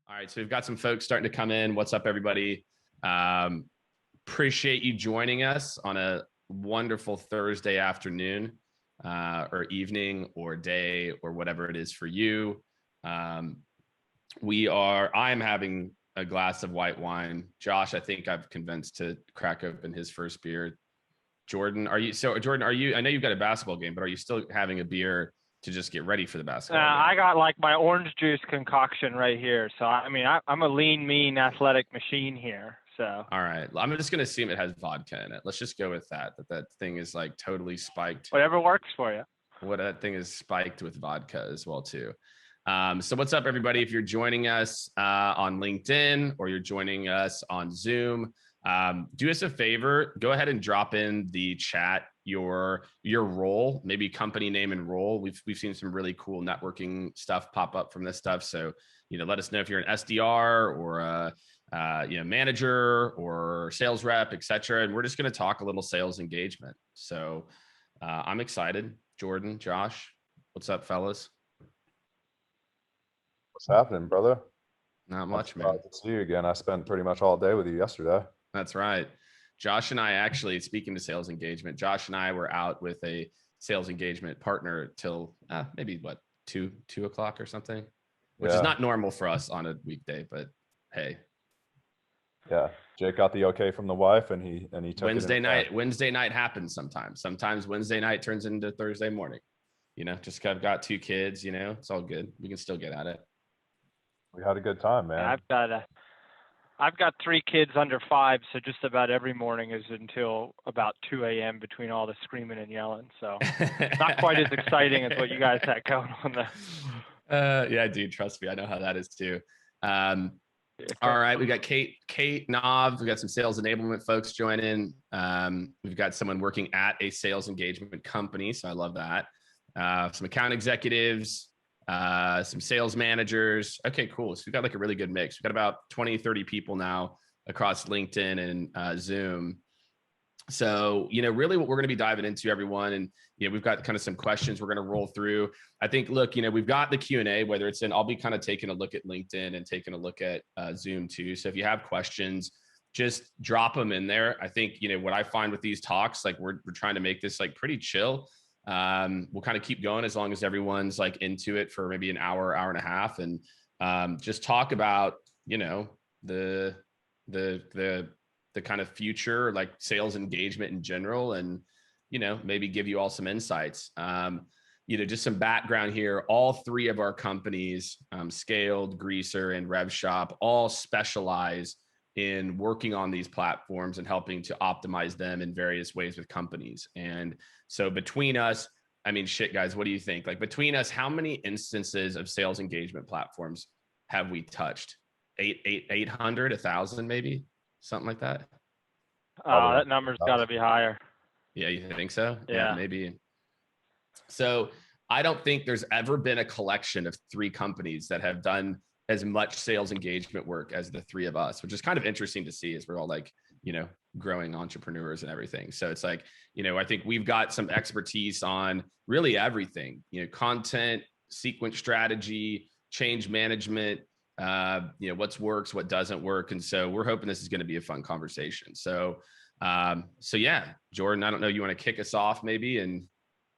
All right, so we've got some folks starting to come in. What's up, everybody? Appreciate you joining us on a wonderful Thursday afternoon or evening or day or whatever it is for you. I am having a glass of white wine. Josh, I think I've convinced to crack open his first beer. Jordan, I know you've got a basketball game, but are you still having a beer to just get ready for the basketball game? I got like my orange juice concoction right here. So, I'm a lean, mean, athletic machine here. So. All right. I'm just going to assume it has vodka in it. Let's just go with that thing is like totally spiked. Whatever works for you. That thing is spiked with vodka as well, too. So what's up, everybody? If you're joining us on LinkedIn or you're joining us on Zoom, do us a favor, go ahead and drop in the chat your role, maybe company name and role. We've seen some really cool networking stuff pop up from this stuff. So, let us know if you're an SDR or a manager or sales rep, et cetera. And we're just going to talk a little sales engagement. So I'm excited. Jordan, Josh, what's up, fellas? What's happening, brother? Not much, man. Glad to see you again. I spent pretty much all day with you yesterday. That's right. Josh and I actually, speaking to sales engagement, Josh and I were out with a sales engagement partner till maybe 2 o'clock or something, which is not normal for us on a weekday, but hey. Yeah. Jake got the okay from the wife and he took Wednesday night happens sometimes. Sometimes Wednesday night turns into Thursday morning. Just I've got 2 kids, it's all good. We can still get at it. We had a good time, man. I've got 3 kids under 5, so just about every morning is until about 2 a.m. between all the screaming and yelling. So not quite as exciting as what you guys had going on there. Yeah, dude, trust me, I know how that is too. All right, we got Kate Nov. We got some sales enablement folks joining. We've got someone working at a sales engagement company, so I love that. Some account executives. Some sales managers. Okay, cool. So we've got like a really good mix. We've got about 20, 30 people now across LinkedIn and Zoom. So, really what we're going to be diving into, everyone. And, we've got kind of some questions we're going to roll through. I think, look, we've got the Q&A, whether it's I'll be kind of taking a look at LinkedIn and taking a look at Zoom too. So if you have questions, just drop them in there. I think, what I find with these talks, like we're trying to make this like pretty chill. We'll kind of keep going as long as everyone's like into it for maybe an hour and a half, and just talk about the kind of future, like sales engagement in general, and maybe give you all some insights. Just some background here. All 3 of our companies, Skaled, Greaser, and RevShoppe, all specialize in working on these platforms and helping to optimize them in various ways with companies. And so between us, shit, guys, what do you think? Like between us, how many instances of sales engagement platforms have we touched? 800, 1,000, maybe something like that. That number's got to be higher. Yeah, you think so? Yeah, maybe. So I don't think there's ever been a collection of 3 companies that have done as much sales engagement work as the 3 of us, which is kind of interesting to see as we're all like, growing entrepreneurs and everything. So it's like, I think we've got some expertise on really everything, content, sequence strategy, change management, what's works, what doesn't work. And so we're hoping this is going to be a fun conversation. So yeah, Jordan, I don't know, you want to kick us off maybe, and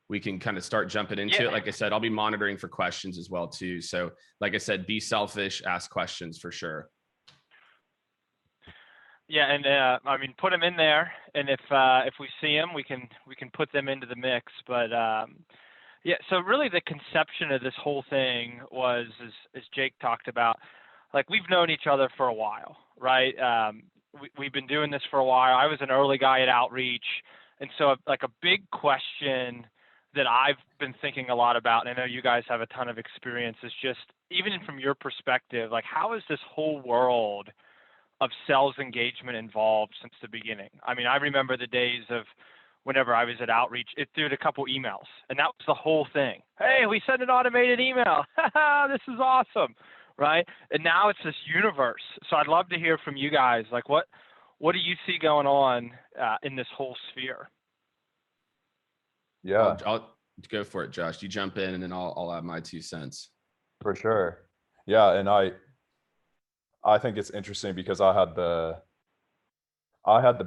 we can kind of start jumping into it. Like I said, I'll be monitoring for questions as well too. So like I said, be selfish, ask questions for sure. Yeah. And put them in there. And if we see them, we can put them into the mix. But so really the conception of this whole thing was, as Jake talked about, like we've known each other for a while, right? We've been doing this for a while. I was an early guy at Outreach. And so like a big question that I've been thinking a lot about, and I know you guys have a ton of experience, is just even from your perspective, like how is this whole world of sales engagement involved since the beginning? I remember the days of whenever I was at Outreach, it threw a couple emails, and that was the whole thing. Hey, we sent an automated email. This is awesome, right? And now it's this universe. So I'd love to hear from you guys, like what do you see going on in this whole sphere? Yeah, I'll go for it, Josh. You jump in, and then I'll add my 2 cents. For sure. Yeah, and I I think it's interesting because I had the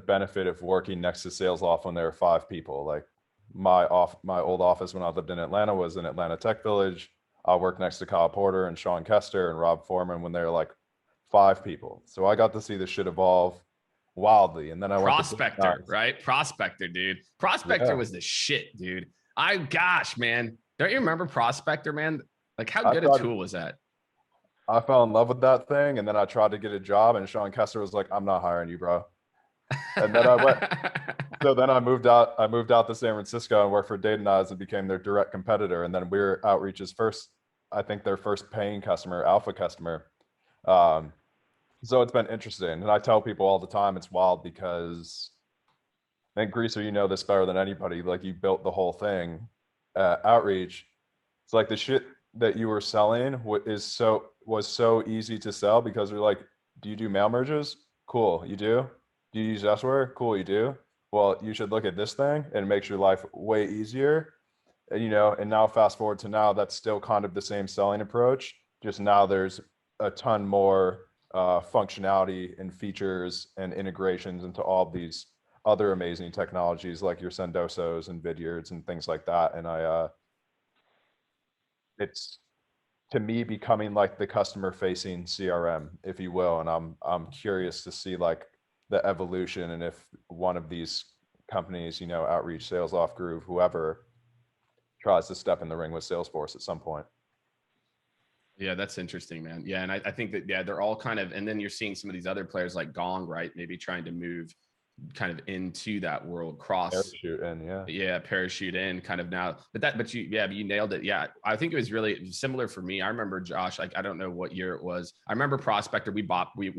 benefit of working next to Salesloft when there were 5 people. Like my old office when I lived in Atlanta was in Atlanta Tech Village. I worked next to Kyle Porter and Sean Kester and Rob Foreman when they were like 5 people. So I got to see this shit evolve wildly. And then I went to Prospector, right? Prospector, dude. Prospector was the shit, dude. Gosh, man. Don't you remember Prospector, man? Like how good a tool was that? I fell in love with that thing, and then I tried to get a job, and Sean Kester was like, "I'm not hiring you, bro." And then I went. So then I moved out. I moved out to San Francisco and worked for Data Nods and became their direct competitor. And then we were Outreach's first, I think their first paying customer, alpha customer. So it's been interesting, and I tell people all the time it's wild because I think Greaser, you know this better than anybody. Like you built the whole thing, Outreach. It's like the shit that you were selling was so easy to sell because they're like, do you do mail merges? Cool, you do. Do you use Square? Cool, you do. Well, you should look at this thing and it makes your life way easier. And, and now fast forward to now, that's still kind of the same selling approach. Just now there's a ton more functionality and features and integrations into all these other amazing technologies like your Sendosos and Vidyards and things like that. And it's to me becoming like the customer facing CRM, if you will. And I'm curious to see like the evolution and if one of these companies, Outreach, Salesloft, Groove, whoever tries to step in the ring with Salesforce at some point. Yeah, that's interesting, man. Yeah. And I think that, yeah, they're all kind of, and then you're seeing some of these other players like Gong, right? Maybe trying to move kind of into that world parachute in, parachute in kind of now, but you nailed it. Yeah. I think it was really similar for me. I remember Josh, like, I don't know what year it was. I remember Prospector. We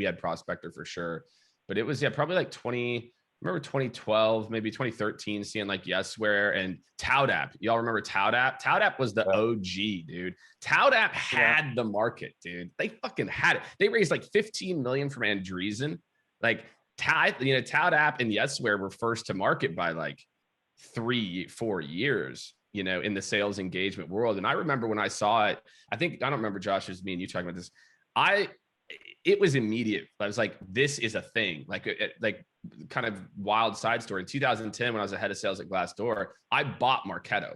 had Prospector for sure, but it was, probably like 2012, maybe 2013, seeing like Yesware and ToutApp. Y'all remember ToutApp? ToutApp was the OG, dude. ToutApp had the market, dude. They fucking had it. They raised like 15 million from Andreessen. Like ToutApp and Yesware were first to market by like 3-4 years, in the sales engagement world. And I remember when I saw it, I don't remember, Josh, it was me and you talking about this. It was immediate. I was like, this is a thing. Like kind of wild side story. In 2010, when I was a head of sales at Glassdoor, I bought Marketo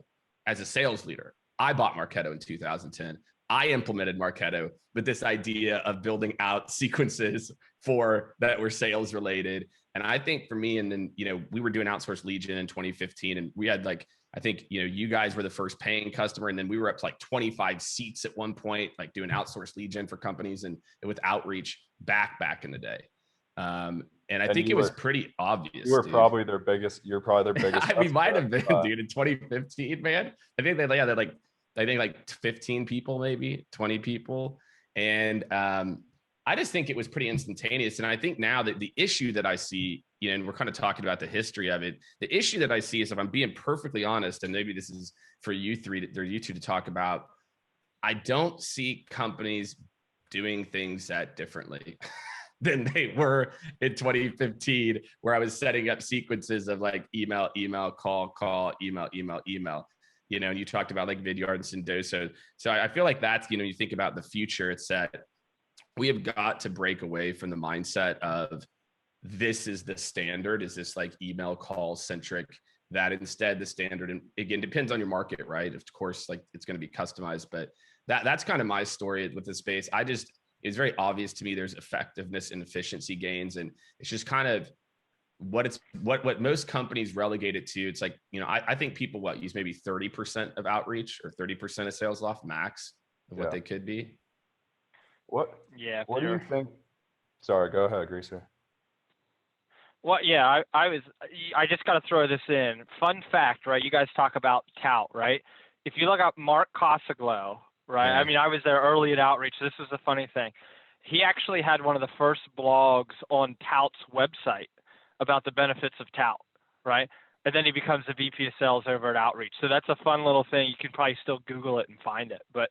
as a sales leader. I bought Marketo in 2010. I implemented Marketo with this idea of building out sequences that were sales related. And I think for me, and then, we were doing outsourced lead gen in 2015, and we had like, I think, you guys were the first paying customer. And then we were up to like 25 seats at one point, like doing outsourced lead gen for companies and with Outreach back in the day. And I think it was pretty obvious. You were probably their biggest. You're probably their biggest. We might have been, dude, in 2015, man. I think they're like 15 people, maybe 20 people. And I just think it was pretty instantaneous. And I think now that the issue that I see, and we're kind of talking about the history of it, the issue that I see is, if I'm being perfectly honest, and maybe this is for you two to talk about, I don't see companies doing things that differently than they were in 2015, where I was setting up sequences of like email, call, email. And you talked about like Vidyard and Sendoso. So I feel like that's, you think about the future, it's that we have got to break away from the mindset of this is the standard. Is this like email call centric? That instead the standard, and again, depends on your market, right? Of course, like it's going to be customized, but that's kind of my story with the space. It's very obvious to me there's effectiveness and efficiency gains. And it's just kind of what most companies relegate it to. It's like, I think people use maybe 30% of Outreach or 30% of Salesloft max of what they could be. What do you think? Sorry, go ahead, Greaser. Well, yeah, I just got to throw this in. Fun fact, right? You guys talk about tout, right? If you look up Mark Cosaglow, right? Yeah. I mean, I was there early at Outreach. This was a funny thing. He actually had one of the first blogs on Tout's website about the benefits of Tout, right? And then he becomes the VP of sales over at Outreach. So that's a fun little thing. You can probably still Google it and find it. But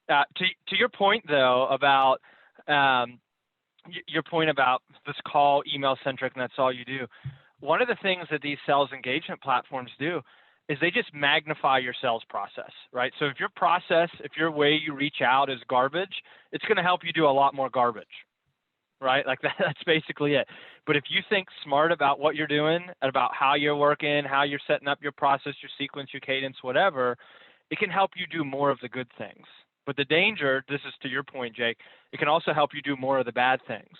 to your point, though, about this call email centric and that's all you do. One of the things that these sales engagement platforms do is they just magnify your sales process, right? So if your way you reach out is garbage, it's going to help you do a lot more garbage, right? Like that's basically it. But if you think smart about what you're doing and about how you're working, how you're setting up your process, your sequence, your cadence, whatever, it can help you do more of the good things. But the danger, this is to your point, Jake, it can also help you do more of the bad things.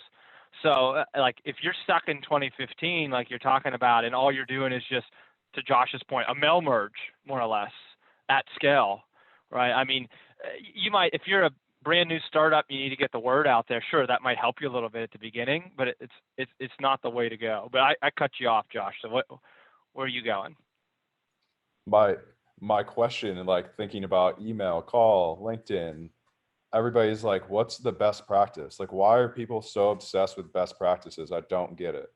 So like if you're stuck in 2015, like you're talking about, and all you're doing is just, to Josh's point, a mail merge, more or less, at scale, right? I mean, you might, if you're a brand new startup, you need to get the word out there. Sure, that might help you a little bit at the beginning, but it's not the way to go. But I cut you off, Josh. So where are you going? My question, and like thinking about email, call, LinkedIn, everybody's like, what's the best practice? Like, why are people so obsessed with best practices? I don't get it.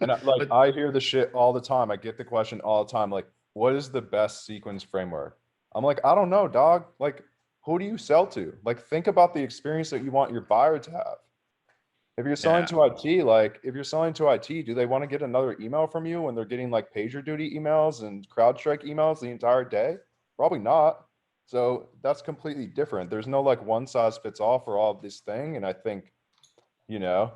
And I hear the shit all the time. I get the question all the time. Like, what is the best sequence framework? I'm like, I don't know, dog. Like, who do you sell to? Like, think about the experience that you want your buyer to have. If you're selling to IT, like if you're selling to IT, do they want to get another email from you when they're getting like PagerDuty emails and CrowdStrike emails the entire day? Probably not. So that's completely different. There's no like one size fits all for all of this thing. And I think, you know,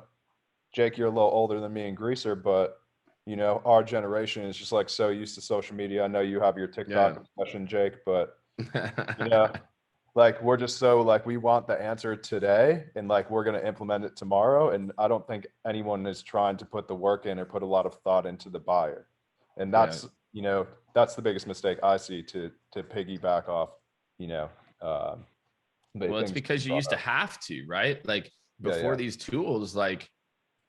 Jake, you're a little older than me and Greaser, but you know, our generation is just like so used to social media. I know you have your TikTok obsession, Jake, but you know, like we're just so like we want the answer today and like we're going to implement it tomorrow. And I don't think anyone is trying to put the work in or put a lot of thought into the buyer. And that's, you know, that's the biggest mistake I see to piggyback off, you know. Well, it's because you used to have to, right? Like before these tools, like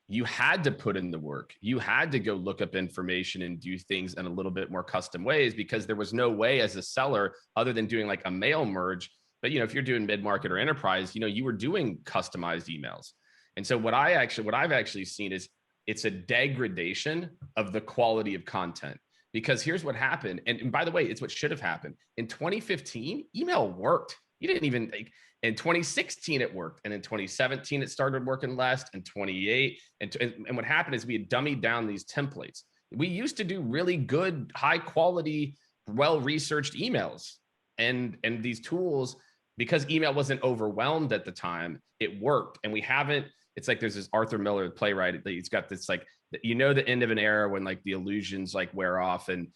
you had to put in the work. You had to go look up information and do things in a little bit more custom ways because there was no way as a seller other than doing like a mail merge. But, you know, if you're doing mid-market or enterprise, you know, you were doing customized emails. And so what I've actually seen is it's a degradation of the quality of content, because here's what happened. And by the way, it's what should have happened. In 2015, email worked. You didn't even think. In 2016, it worked. And in 2017, it started working less. And 28. And what happened is we had dummied down these templates. We used to do really good, high quality, well-researched emails. And these tools, because email wasn't overwhelmed at the time, it worked. And we haven't, it's like there's this Arthur Miller playwright. He's got this like, you know, the end of an era when like the illusions like wear off. And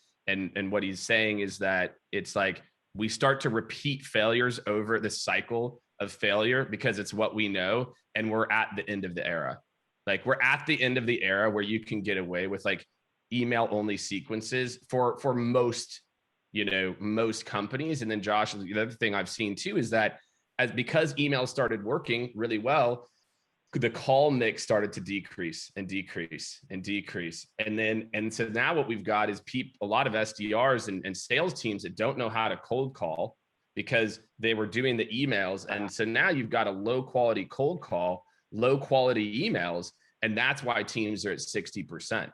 what he's saying is that it's like, we start to repeat failures over the cycle of failure because it's what we know. And we're at the end of the era. Like we're at the end of the era where you can get away with like email only sequences for most, you know, most companies. And then Josh, the other thing I've seen too, is that because email started working really well, the call mix started to decrease and decrease and decrease. And so now what we've got is a lot of SDRs and sales teams that don't know how to cold call because they were doing the emails. And so now you've got a low quality cold call, low quality emails. And that's why teams are at 60%,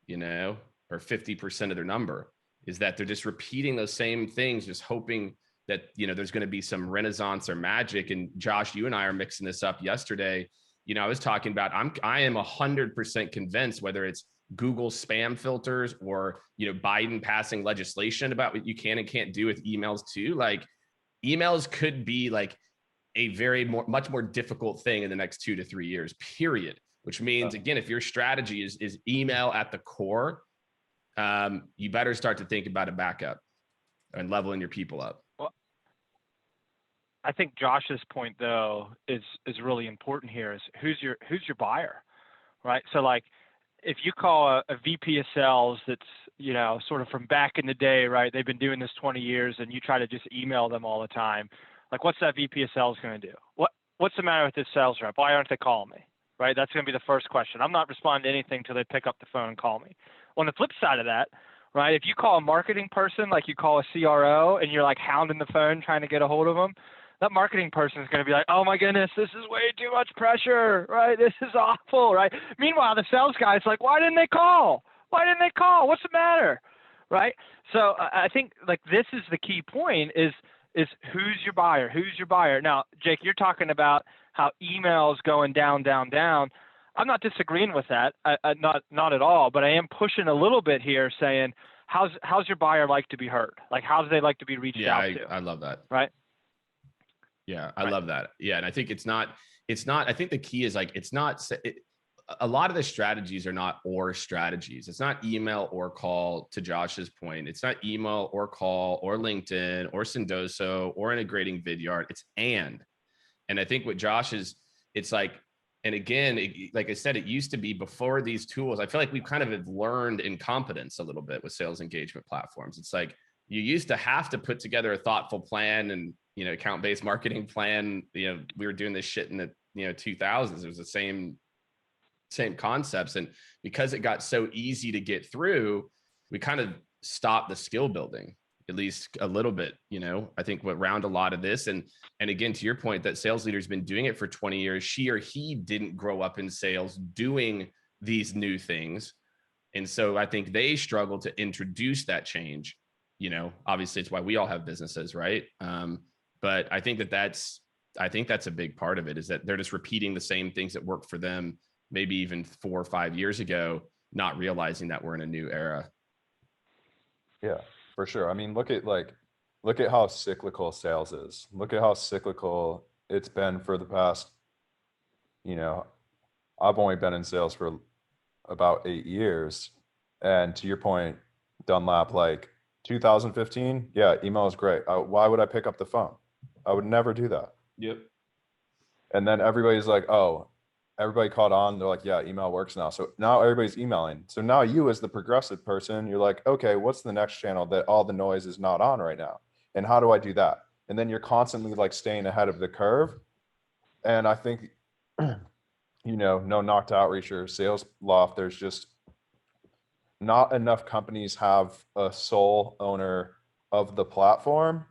you know, or 50% of their number, is that they're just repeating those same things, just hoping that, you know, there's going to be some renaissance or magic. And Josh, you and I are mixing this up yesterday. You know, I was talking about, I am 100% convinced, whether it's Google spam filters or, you know, Biden passing legislation about what you can and can't do with emails too. Like emails could be like a much more difficult thing in the next 2 to 3 years, period. Which means, again, if your strategy is email at the core, you better start to think about a backup and leveling your people up. Well, I think Josh's point though is really important here. Is who's your buyer, right? So like, if you call a VP of sales that's, you know, sort of from back in the day, right? They've been doing this 20 years, and you try to just email them all the time. Like, what's that VP of sales going to do? What's the matter with this sales rep? Why aren't they calling me? Right? That's going to be the first question. I'm not responding to anything until they pick up the phone and call me. On the flip side of that, right? If you call a marketing person like you call a CRO and you're like hounding the phone trying to get a hold of them, that marketing person is going to be like, oh my goodness, this is way too much pressure, right? This is awful, right? Meanwhile, the sales guy's like, why didn't they call? Why didn't they call? What's the matter? Right? So I think like this is the key point is who's your buyer? Who's your buyer? Now, Jake, you're talking about how email is going down, down, down. I'm not disagreeing with that, not at all, but I am pushing a little bit here saying, how's your buyer like to be heard? Like, how do they like to be reached out to? I love that. Right? Yeah, I love that. Yeah, and I think it's not. I think the key is like it's not. A lot of the strategies are not or strategies. It's not email or call. To Josh's point, it's not email or call or LinkedIn or Sendoso or integrating Vidyard. It's and I think what Josh is, it's like, and again, like I said, it used to be before these tools. I feel like we've kind of learned incompetence a little bit with sales engagement platforms. It's like you used to have to put together a thoughtful plan and, account-based marketing plan. We were doing this shit in the, 2000s. It was the same concepts. And because it got so easy to get through, we kind of stopped the skill building, at least a little bit, I think around a lot of this. And again, to your point, that sales leader's been doing it for 20 years. She or he didn't grow up in sales doing these new things. And so I think they struggle to introduce that change. Obviously it's why we all have businesses, right? But I think that's a big part of it, is that they're just repeating the same things that worked for them, maybe even 4 or 5 years ago, not realizing that we're in a new era. Yeah, for sure. I mean, look at how cyclical sales is. Look at how cyclical it's been for the past, I've only been in sales for about 8 years. And to your point, Dunlap, like 2015, yeah, email is great. Why would I pick up the phone? I would never do that. Yep. And then everybody's like, oh, everybody caught on. They're like, yeah, email works now. So now everybody's emailing. So now you, as the progressive person, you're like, okay, what's the next channel that all the noise is not on right now? And how do I do that? And then you're constantly like staying ahead of the curve. And I think, no knock to Outreach or Salesloft, there's just not enough companies have a sole owner of the platform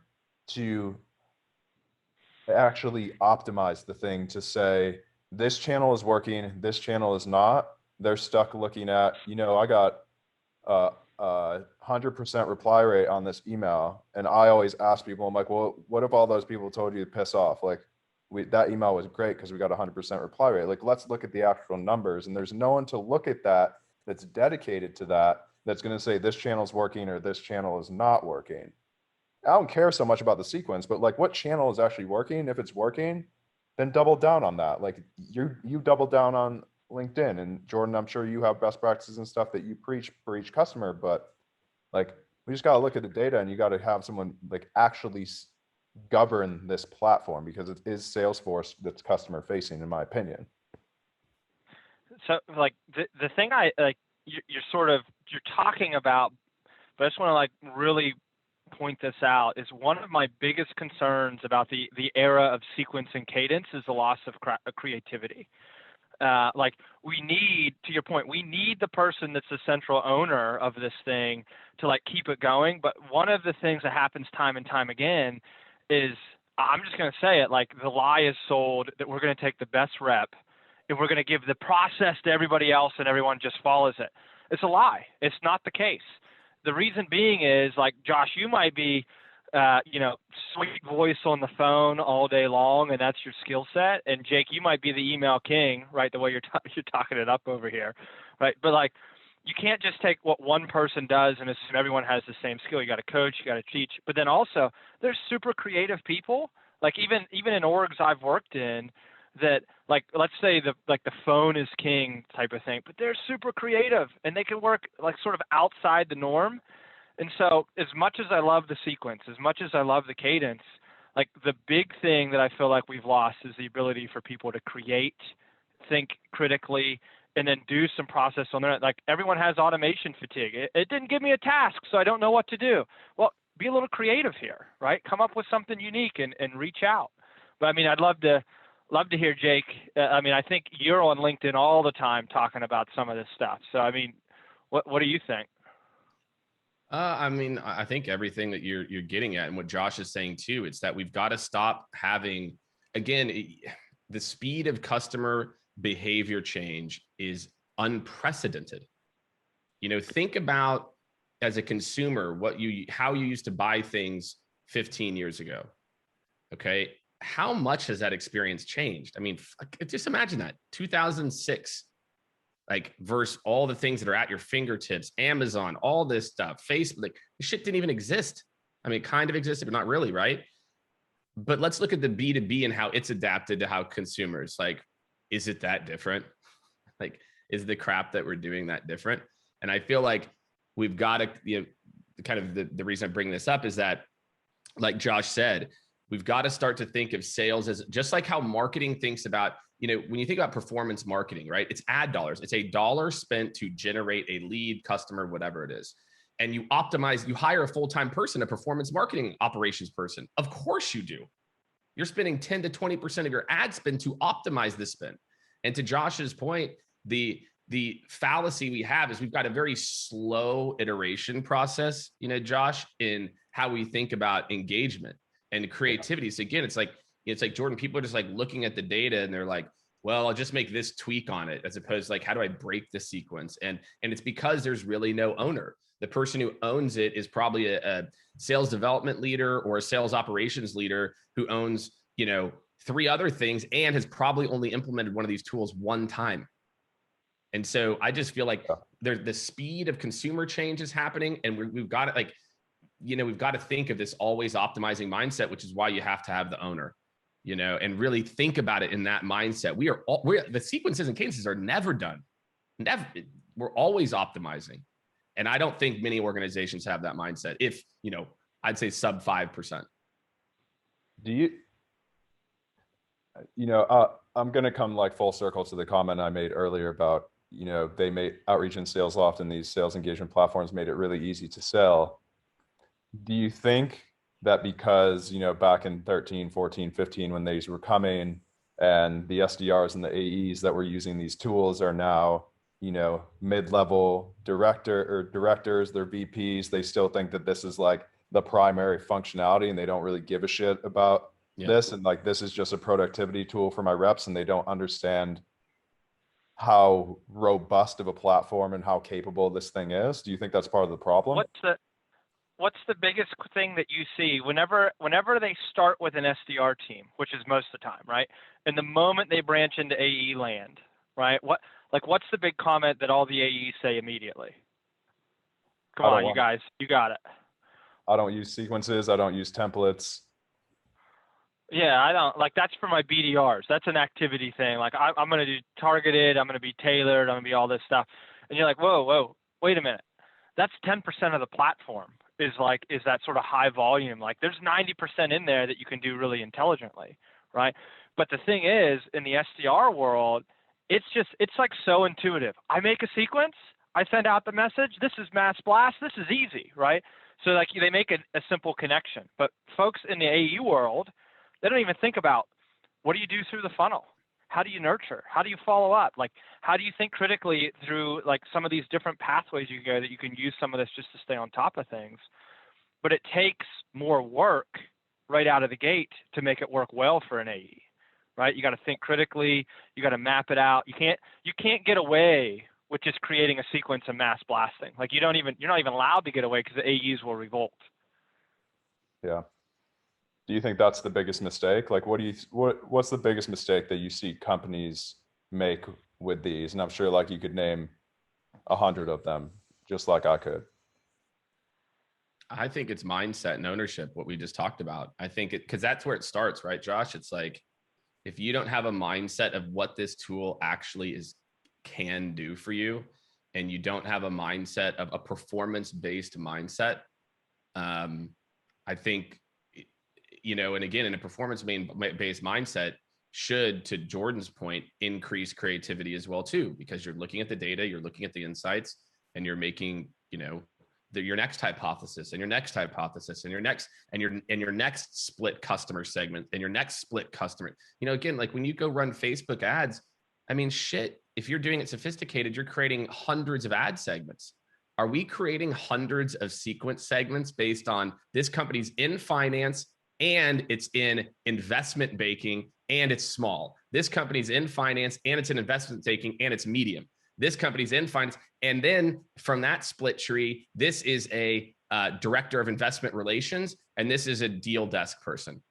to actually optimize the thing to say, this channel is working, this channel is not. They're stuck looking at, I got 100% reply rate on this email. And I always ask people, I'm like, well, what if all those people told you to piss off? Like that email was great because we got 100% reply rate. Like, let's look at the actual numbers. And there's no one to look at that's dedicated to that's going to say this channel's working or this channel is not working. I don't care so much about the sequence, but like what channel is actually working. If it's working, then double down on that. Like you double down on LinkedIn, and Jordan, I'm sure you have best practices and stuff that you preach for each customer, but like, we just got to look at the data, and you got to have someone like actually govern this platform, because it is Salesforce that's customer facing, in my opinion. So like the thing you're talking about, but I just want to like really point this out, is one of my biggest concerns about the era of sequence and cadence is the loss of creativity. Like we need, to your point, we need the person that's the central owner of this thing to like keep it going. But one of the things that happens time and time again is, I'm just going to say it, like the lie is sold that we're going to take the best rep and we're going to give the process to everybody else and everyone just follows it. It's a lie. It's not the case. The reason being is, like, Josh, you might be, sweet voice on the phone all day long, and that's your skill set. And Jake, you might be the email king, right? The way you're talking it up over here, right? But like, you can't just take what one person does and assume everyone has the same skill. You got to coach, you got to teach. But then also, there's super creative people, like even in orgs I've worked in, that, like, let's say the phone is king type of thing, but they're super creative and they can work like sort of outside the norm. And so as much as I love the sequence, as much as I love the cadence, like the big thing that I feel like we've lost is the ability for people to create, think critically, and then do some process on their, like, everyone has automation fatigue. It didn't give me a task, so I don't know what to do. Well, be a little creative here, right? Come up with something unique and reach out. But I mean, I'd love to hear Jake. I mean, I think you're on LinkedIn all the time talking about some of this stuff. So, I mean, what do you think? I mean, I think everything that you're getting at, and what Josh is saying too, it's that we've got to stop having, again, the speed of customer behavior change is unprecedented. Think about, as a consumer, how you used to buy things 15 years ago. Okay. How much has that experience changed? I mean, just imagine that 2006, like, versus all the things that are at your fingertips, Amazon, all this stuff, Facebook, like, this shit didn't even exist. I mean, it kind of existed, but not really, right? but let's look at the B2B and how it's adapted to how consumers, like, is it that different? Like, is the crap that we're doing that different? And I feel like we've got to, kind of the reason I bring this up is that, like Josh said, we've got to start to think of sales as just like how marketing thinks about, when you think about performance marketing, right? It's ad dollars. It's a dollar spent to generate a lead, customer, whatever it is. And you optimize, you hire a full-time person, a performance marketing operations person. Of course you do. You're spending 10 to 20% of your ad spend to optimize this spend. And to Josh's point, the fallacy we have is we've got a very slow iteration process, Josh, in how we think about engagement and creativity. So again, it's like Jordan, people are just like looking at the data and they're like, well, I'll just make this tweak on it, as opposed to like, how do I break the sequence? And it's because there's really no owner. The person who owns it is probably a sales development leader or a sales operations leader who owns, 3 other things and has probably only implemented one of these tools one time. And so I just feel like the speed of consumer change is happening, and we've got to we've got to think of this always optimizing mindset, which is why you have to have the owner, and really think about it in that mindset. The sequences and cadences are never done. We're always optimizing. And I don't think many organizations have that mindset. If, I'd say sub 5%. Do you, I'm going to come like full circle to the comment I made earlier about, they made Outreach and Salesloft and these sales engagement platforms made it really easy to sell. Do you think that because, back in 13, 14, 15, when these were coming and the SDRs and the AEs that were using these tools are now, mid-level directors, they're VPs, they still think that this is like the primary functionality and they don't really give a shit about this. And like, this is just a productivity tool for my reps, and they don't understand how robust of a platform and how capable this thing is. Do you think that's part of the problem? What's the biggest thing that you see whenever they start with an SDR team, which is most of the time, right? And the moment they branch into AE land, right? What's the big comment that all the AEs say immediately? Come on, you guys, you got it. I don't use sequences. I don't use templates. Yeah, I don't, like, that's for my BDRs. That's an activity thing. Like, I'm going to do targeted, I'm going to be tailored, I'm going to be all this stuff. And you're like, whoa, wait a minute. That's 10% of the platform is that sort of high volume. Like, there's 90% in there that you can do really intelligently, right? But the thing is, in the SDR world, it's like so intuitive. I make a sequence, I send out the message, this is mass blast, this is easy, right? So like they make a simple connection. But folks in the AE world, they don't even think about, what do you do through the funnel? How do you nurture? How do you follow up? Like, how do you think critically through like some of these different pathways you can go that you can use some of this just to stay on top of things? But it takes more work right out of the gate to make it work well for an AE, right? You got to think critically. You got to map it out. You can't get away with just creating a sequence of mass blasting. Like you're not even allowed to get away because the AEs will revolt. Yeah. Do you think that's the biggest mistake? Like, what's the biggest mistake that you see companies make with these? And I'm sure like you could name 100 of them, just like I could. I think it's mindset and ownership, what we just talked about. I think because that's where it starts, right, Josh? It's like, if you don't have a mindset of what this tool actually can do for you, and you don't have a mindset of a performance-based mindset, I think, and again, in a performance-based mindset should, to Jordan's point, increase creativity as well too, because you're looking at the data, you're looking at the insights, and you're making, your next hypothesis and your next hypothesis and your next split customer segment and your next split customer. Again, like when you go run Facebook ads, I mean, shit, if you're doing it sophisticated, you're creating hundreds of ad segments. Are we creating hundreds of sequence segments based on this company's in finance and it's in investment banking and it's small? This company's in finance and it's in investment banking and it's medium. This company's in finance. And then from that split tree, this is a director of investment relations and this is a deal desk person.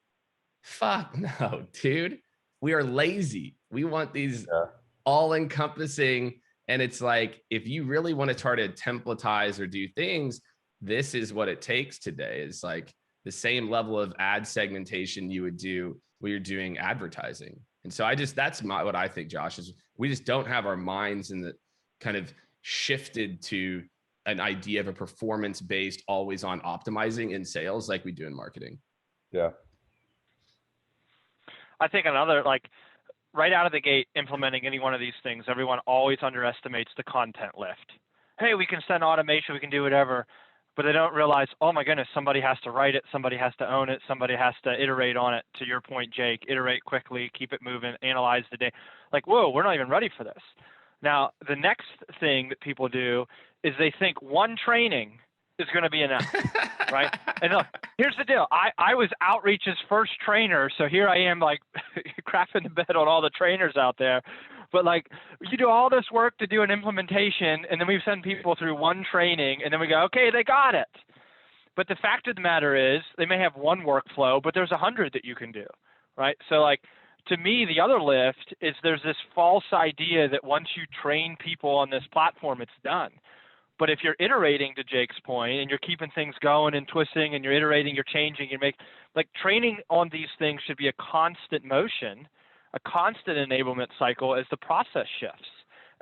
Fuck no, dude. We are lazy. We want these all encompassing. And it's like, if you really want to try to templatize or do things, this is what it takes today. Is like, the same level of ad segmentation you would do when you're doing advertising. And so that's what I think, Josh, is we just don't have our minds in the kind of shifted to an idea of a performance-based, always on optimizing in sales like we do in marketing. Yeah. I think another, like, right out of the gate, implementing any one of these things, everyone always underestimates the content lift. Hey, we can send automation, we can do whatever, but they don't realize, oh my goodness, somebody has to write it, somebody has to own it, somebody has to iterate on it. To your point, Jake, iterate quickly, keep it moving, analyze the data. Like, whoa, we're not even ready for this. Now, the next thing that people do is they think one training is going to be enough, right? And look, here's the deal. I was Outreach's first trainer, so here I am, like, crapping the bed on all the trainers out there. But, like, you do all this work to do an implementation, and then we send people through one training, and then we go, okay, they got it. But the fact of the matter is, they may have one workflow, but there's 100 that you can do, right? So, like, to me, the other lift is there's this false idea that once you train people on this platform, it's done. But if you're iterating, to Jake's point, and you're keeping things going and twisting, and you're iterating, you're changing, like, training on these things should be a constant motion, a constant enablement cycle as the process shifts,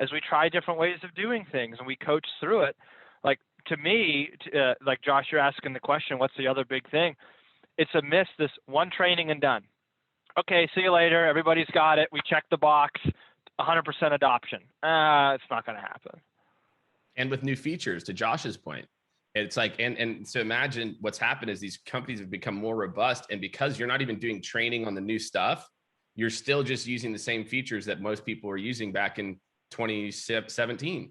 as we try different ways of doing things and we coach through it. Like, to me, like, Josh, you're asking the question, what's the other big thing? It's a miss, this one training and done. Okay, see you later. Everybody's got it. We checked the box, 100% adoption. It's not going to happen. And with new features, to Josh's point, it's like, and so imagine what's happened is these companies have become more robust. And because you're not even doing training on the new stuff, you're still just using the same features that most people were using back in 2017.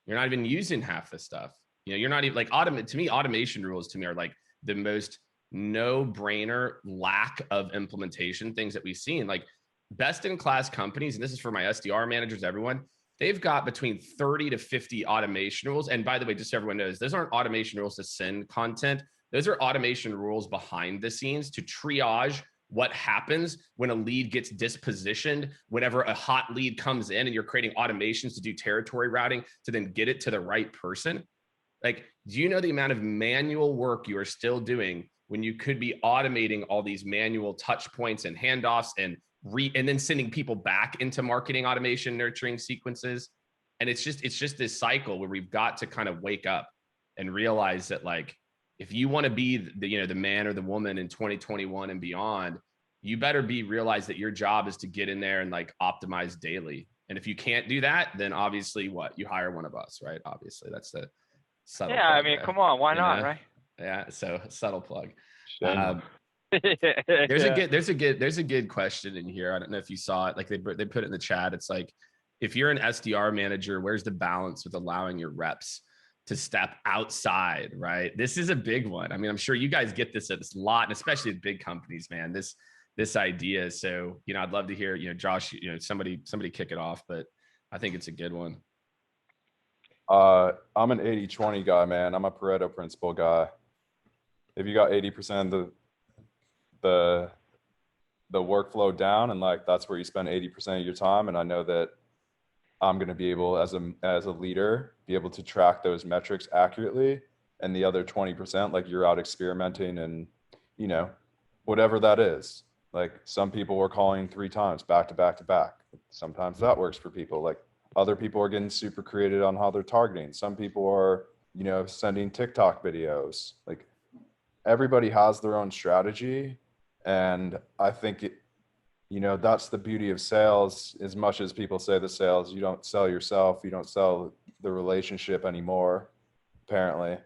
You're not even using half the stuff. You know, you're not even like to me, automation rules to me are like the most no-brainer lack of implementation things that we've seen. Like, best in class companies, and this is for my SDR managers, everyone, they've got between 30 to 50 automation rules. And by the way, just so everyone knows, those aren't automation rules to send content. Those are automation rules behind the scenes to triage what happens when a lead gets dispositioned, whenever a hot lead comes in, and you're creating automations to do territory routing to then get it to the right person. Like, do you know the amount of manual work you are still doing when you could be automating all these manual touch points and handoffs and then sending people back into marketing automation, nurturing sequences? And it's just this cycle where we've got to kind of wake up and realize that, like, if you want to be the man or the woman in 2021 and beyond, you better realize that your job is to get in there and, like, optimize daily. And if you can't do that, then obviously you hire one of us, right? Obviously that's the subtle Yeah. plug I mean, there. come on, why not? Right. Yeah. So subtle plug. There's There's a good question in here. I don't know if you saw it. Like, they put it in the chat. It's like, if you're an SDR manager, where's the balance with allowing your reps to step outside, right? This is a big one. I mean, I'm sure you guys get this a lot, and especially at big companies, man, this idea. So, I'd love to hear, Josh, somebody kick it off, but I think it's a good one. I'm an 80-20 guy, man. I'm a Pareto principle guy. If you got 80% of the workflow down, and, like, that's where you spend 80% of your time, and I know that I'm going to be able, as a leader, be able to track those metrics accurately, and the other 20%, like, you're out experimenting and, whatever that is. Like, some people were calling 3 times back to back to back. Sometimes that works for people. Like, other people are getting super creative on how they're targeting. Some people are, sending TikTok videos. Like, everybody has their own strategy. And I think that's the beauty of sales. As much as people say the sales, you don't sell yourself, you don't sell the relationship anymore, apparently.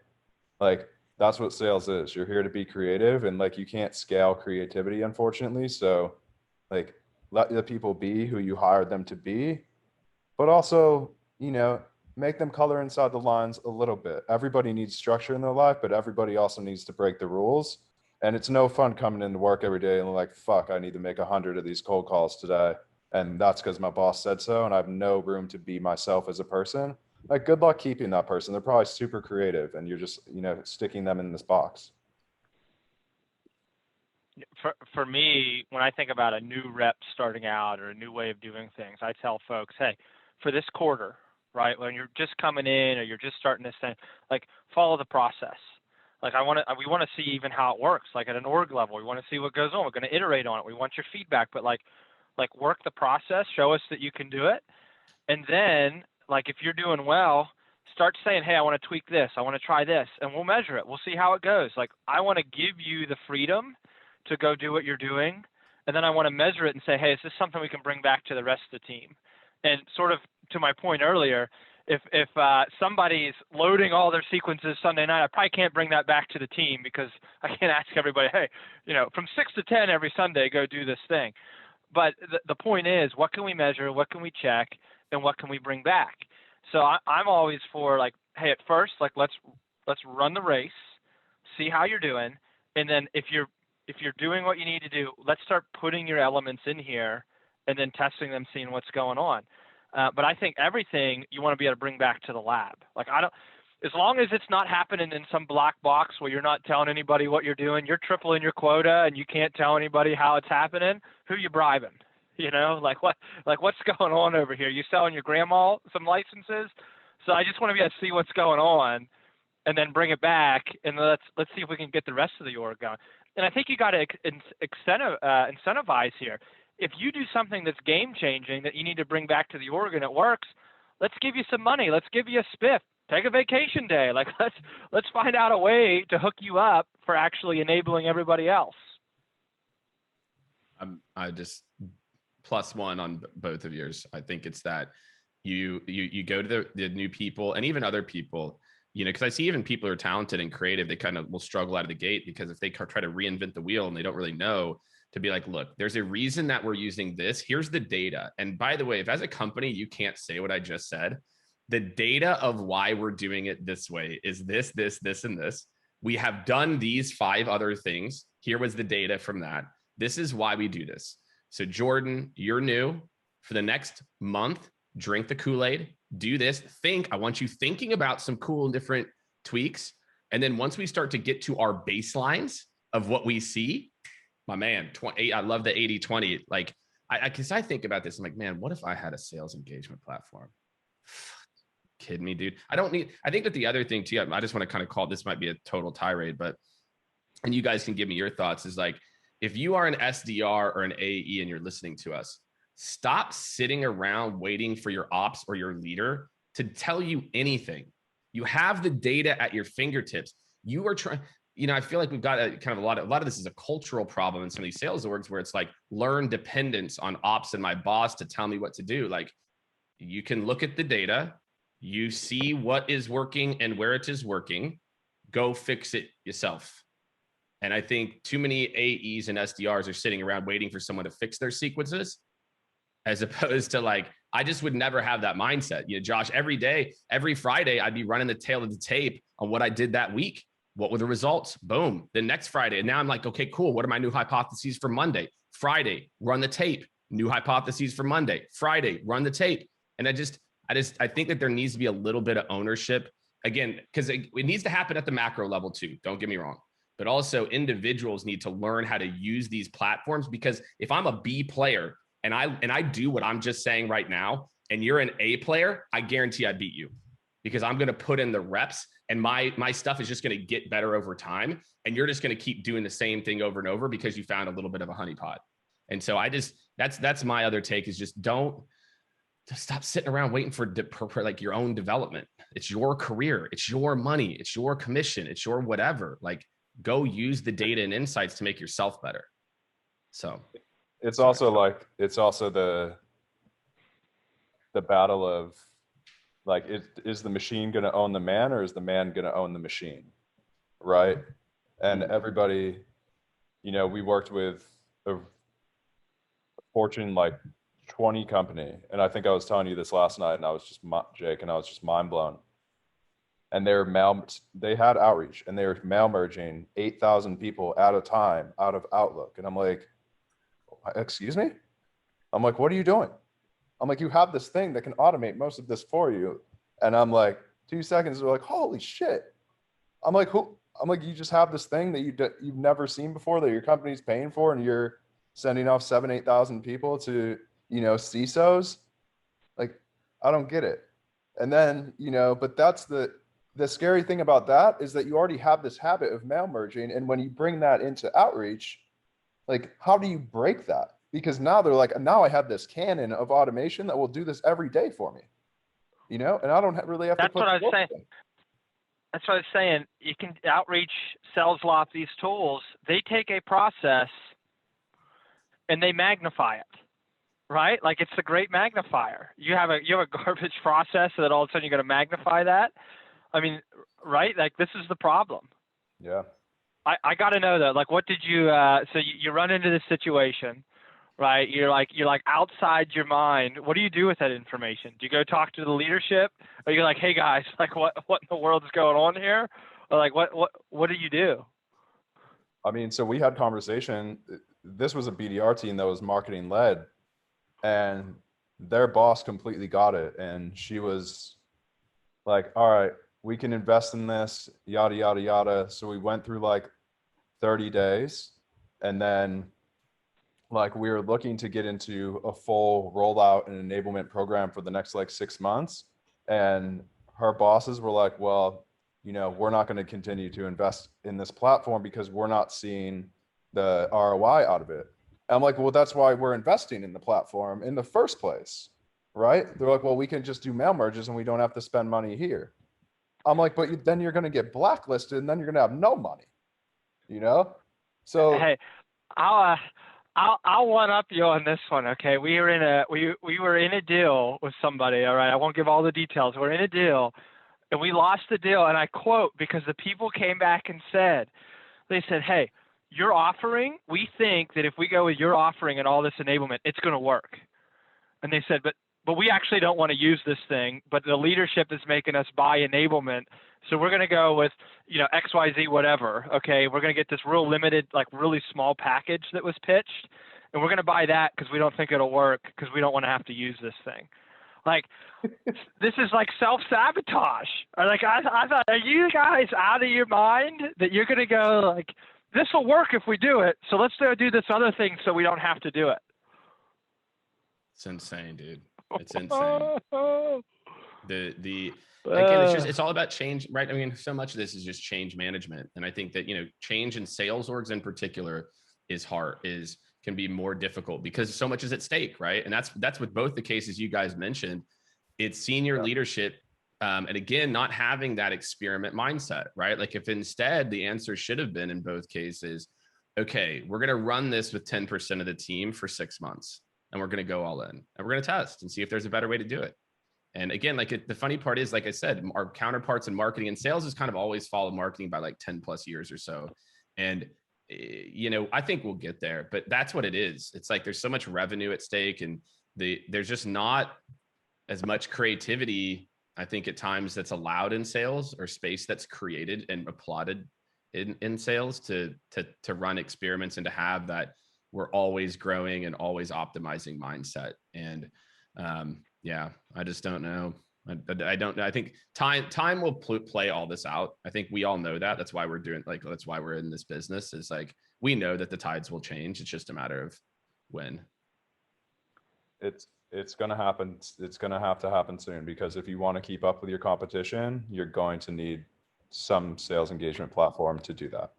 Like, that's what sales is. You're here to be creative, and, like, you can't scale creativity, unfortunately. So, like, let the people be who you hired them to be, but also, make them color inside the lines a little bit. Everybody needs structure in their life, but everybody also needs to break the rules. And it's no fun coming into work every day and, like, fuck, I need to make 100 of these cold calls today. And that's because my boss said so, and I have no room to be myself as a person. Like, good luck keeping that person. They're probably super creative, and you're just, sticking them in this box. For me, when I think about a new rep starting out or a new way of doing things, I tell folks, hey, for this quarter, right, when you're just coming in or you're just starting this thing, like, follow the process. Like we want to see even how it works, like at an org level. We want to see what goes on. We're going to iterate on it. We want your feedback, but like work the process, show us that you can do it. And then like, if you're doing well, start saying, hey, I want to tweak this. I want to try this, and we'll measure it. We'll see how it goes. Like, I want to give you the freedom to go do what you're doing. And then I want to measure it and say, hey, is this something we can bring back to the rest of the team? And sort of to my point earlier, if somebody's loading all their sequences Sunday night, I probably can't bring that back to the team, because I can't ask everybody, hey, from 6 to 10 every Sunday, go do this thing. But the point is, what can we measure? What can we check? And what can we bring back? So I'm always for like, hey, at first, like let's run the race, see how you're doing, and then if you're doing what you need to do, let's start putting your elements in here, and then testing them, seeing what's going on. But I think everything you want to be able to bring back to the lab. Like as long as it's not happening in some black box where you're not telling anybody what you're doing, you're tripling your quota, and you can't tell anybody how it's happening. Who you bribing? What's going on over here? You selling your grandma some licenses? So I just want to be able to see what's going on, and then bring it back, and let's see if we can get the rest of the org going. And I think you got to incentivize here. If you do something that's game changing that you need to bring back to the org and it works, let's give you some money. Let's give you a spiff. Take a vacation day. Like let's find out a way to hook you up for actually enabling everybody else. I just +1 on both of yours. I think it's that you go to the new people, and even other people, because I see even people who are talented and creative, they kind of will struggle out of the gate, because if they try to reinvent the wheel and they don't really know, to be like, look, there's a reason that we're using this. Here's the data. And by the way, if as a company, you can't say what I just said, the data of why we're doing it this way is this, and this. We have done these 5 other things. Here was the data from that. This is why we do this. So Jordan, you're new. For the next month, drink the Kool-Aid, do this, I want you thinking about some cool and different tweaks. And then once we start to get to our baselines of what we see, my man, I love the 80-20. Like, because I think about this, I'm like, man, what if I had a sales engagement platform? Kidding me, dude? I think that the other thing too, I just want to kind of call, this might be a total tirade, and you guys can give me your thoughts, is like, if you are an SDR or an AE and you're listening to us, stop sitting around waiting for your ops or your leader to tell you anything. You have the data at your fingertips. You are trying, I feel like we've got a lot of this is a cultural problem in some of these sales orgs, where it's like learn dependence on ops and my boss to tell me what to do. Like, you can look at the data, you see what is working and where it is working, go fix it yourself. And I think too many AEs and SDRs are sitting around waiting for someone to fix their sequences, as opposed to like, I just would never have that mindset. Josh, every day, every Friday, I'd be running the tail of the tape on what I did that week. What were the results? Boom. The next Friday. And now I'm like, okay, cool. What are my new hypotheses for Monday? Friday, run the tape. New hypotheses for Monday. Friday, run the tape. And I think that there needs to be a little bit of ownership, again, because it needs to happen at the macro level too. Don't get me wrong. But also individuals need to learn how to use these platforms, because if I'm a B player and I do what I'm just saying right now, and you're an A player, I guarantee I beat you, because I'm going to put in the reps, and my stuff is just going to get better over time. And you're just going to keep doing the same thing over and over because you found a little bit of a honeypot. And so that's my other take, is just stop sitting around waiting for like your own development. It's your career. It's your money. It's your commission. It's your whatever. Like, go use the data and insights to make yourself better. So it's also the battle of like, is the machine going to own the man, or is the man going to own the machine? Right. And everybody, we worked with a Fortune like 20 company. And I think I was telling you this last night, and I was just, Jake, and I was just mind blown. And they had Outreach, and they were mail merging 8,000 people at a time out of Outlook. And I'm like, excuse me? I'm like, what are you doing? I'm like, you have this thing that can automate most of this for you. And I'm like, 2 seconds, they're like, holy shit. I'm like, you just have this thing that you've never seen before, that your company's paying for, and you're sending off 8,000 people to, CISOs. Like, I don't get it. And then, but that's the scary thing about that is that you already have this habit of mail merging. And when you bring that into outreach, like, how do you break that? Because now they're like, now I have this cannon of automation that will do this every day for me, you know, and I don't really have to That's put what I was saying. in. That's what I was saying. You can Outreach, Salesloft, these tools, they take a process and they magnify it, right? Like, it's a great magnifier. You have a garbage process that all of a sudden you're going to magnify that. I mean, right? Like, this is the problem. Yeah. I got to know though, like, what did you, so you run into this situation, right? You're like outside your mind. What do you do with that information? Do you go talk to the leadership? Or you're like, hey guys, like what in the world is going on here? Or like, what do you do? I mean, so we had conversation. This was a BDR team that was marketing led, and their boss completely got it. And she was like, all right, we can invest in this, yada, yada, yada. So we went through like 30 days, and then like we were looking to get into a full rollout and enablement program for the next like 6 months. And her bosses were like, well, you know, we're not going to continue to invest in this platform because we're not seeing the ROI out of it. And I'm like, well, that's why we're investing in the platform in the first place, right? They're like, well, we can just do mail merges and we don't have to spend money here. I'm like, but then you're going to get blacklisted and then you're going to have no money, you know? So hey, I'll one up you on this one. Okay, we were in a deal with somebody. All right, I won't give all the details. We're in a deal, and we lost the deal. And I quote, because the people came back and said, they said, hey, your offering, we think that if we go with your offering and all this enablement, it's going to work. And they said, but we actually don't want to use this thing, but the leadership is making us buy enablement. So we're going to go with, you know, XYZ, whatever. Okay. We're going to get this real limited, like really small package that was pitched. And we're going to buy that because we don't think it'll work because we don't want to have to use this thing. Like, this is like self-sabotage. Like, I thought, are you guys out of your mind that you're going to go like, this will work if we do it. So let's go do this other thing so we don't have to do it. It's insane, dude. It's insane. Again, it's all about change, right? I mean, so much of this is just change management. And I think that, you know, change in sales orgs in particular can be more difficult because so much is at stake, right? And that's with both the cases you guys mentioned. It's senior leadership. And again, not having that experiment mindset, right? Like if instead the answer should have been in both cases, okay, we're going to run this with 10% of the team for 6 months. And we're going to go all in and we're going to test and see if there's a better way to do it. And again, like the funny part is, like I said, our counterparts in marketing and sales has kind of always followed marketing by like 10 plus years or so. And, you know, I think we'll get there, but that's what it is. It's like, there's so much revenue at stake and there's just not as much creativity, I think at times, that's allowed in sales or space that's created and applauded in sales to run experiments and to have that we're always growing and always optimizing mindset. And yeah, I just don't know. I don't know. I think time will play all this out. I think we all know that. That's why we're doing, like, that's why we're in this business. Is like, we know that the tides will change. It's just a matter of when. It's going to happen. It's going to have to happen soon, because if you want to keep up with your competition, you're going to need some sales engagement platform to do that.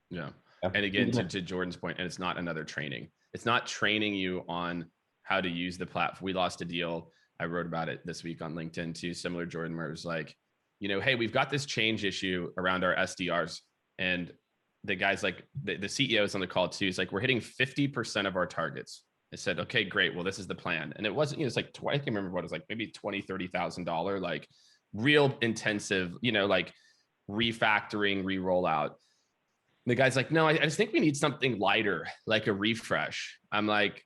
Yeah. And again, to Jordan's point, and it's not another training. It's not training you on how to use the platform. We lost a deal. I wrote about it this week on LinkedIn too, similar Jordan, where it was like, you know, hey, we've got this change issue around our SDRs. And the guy's like, the CEO is on the call too. He's like, we're hitting 50% of our targets. I said, okay, great. Well, this is the plan. And it wasn't, you know, it's like, I can't remember what it was, like maybe $20,000, $30,000, like real intensive, you know, like refactoring, re-rollout. The guy's like, no, I just think we need something lighter, like a refresh. I'm like,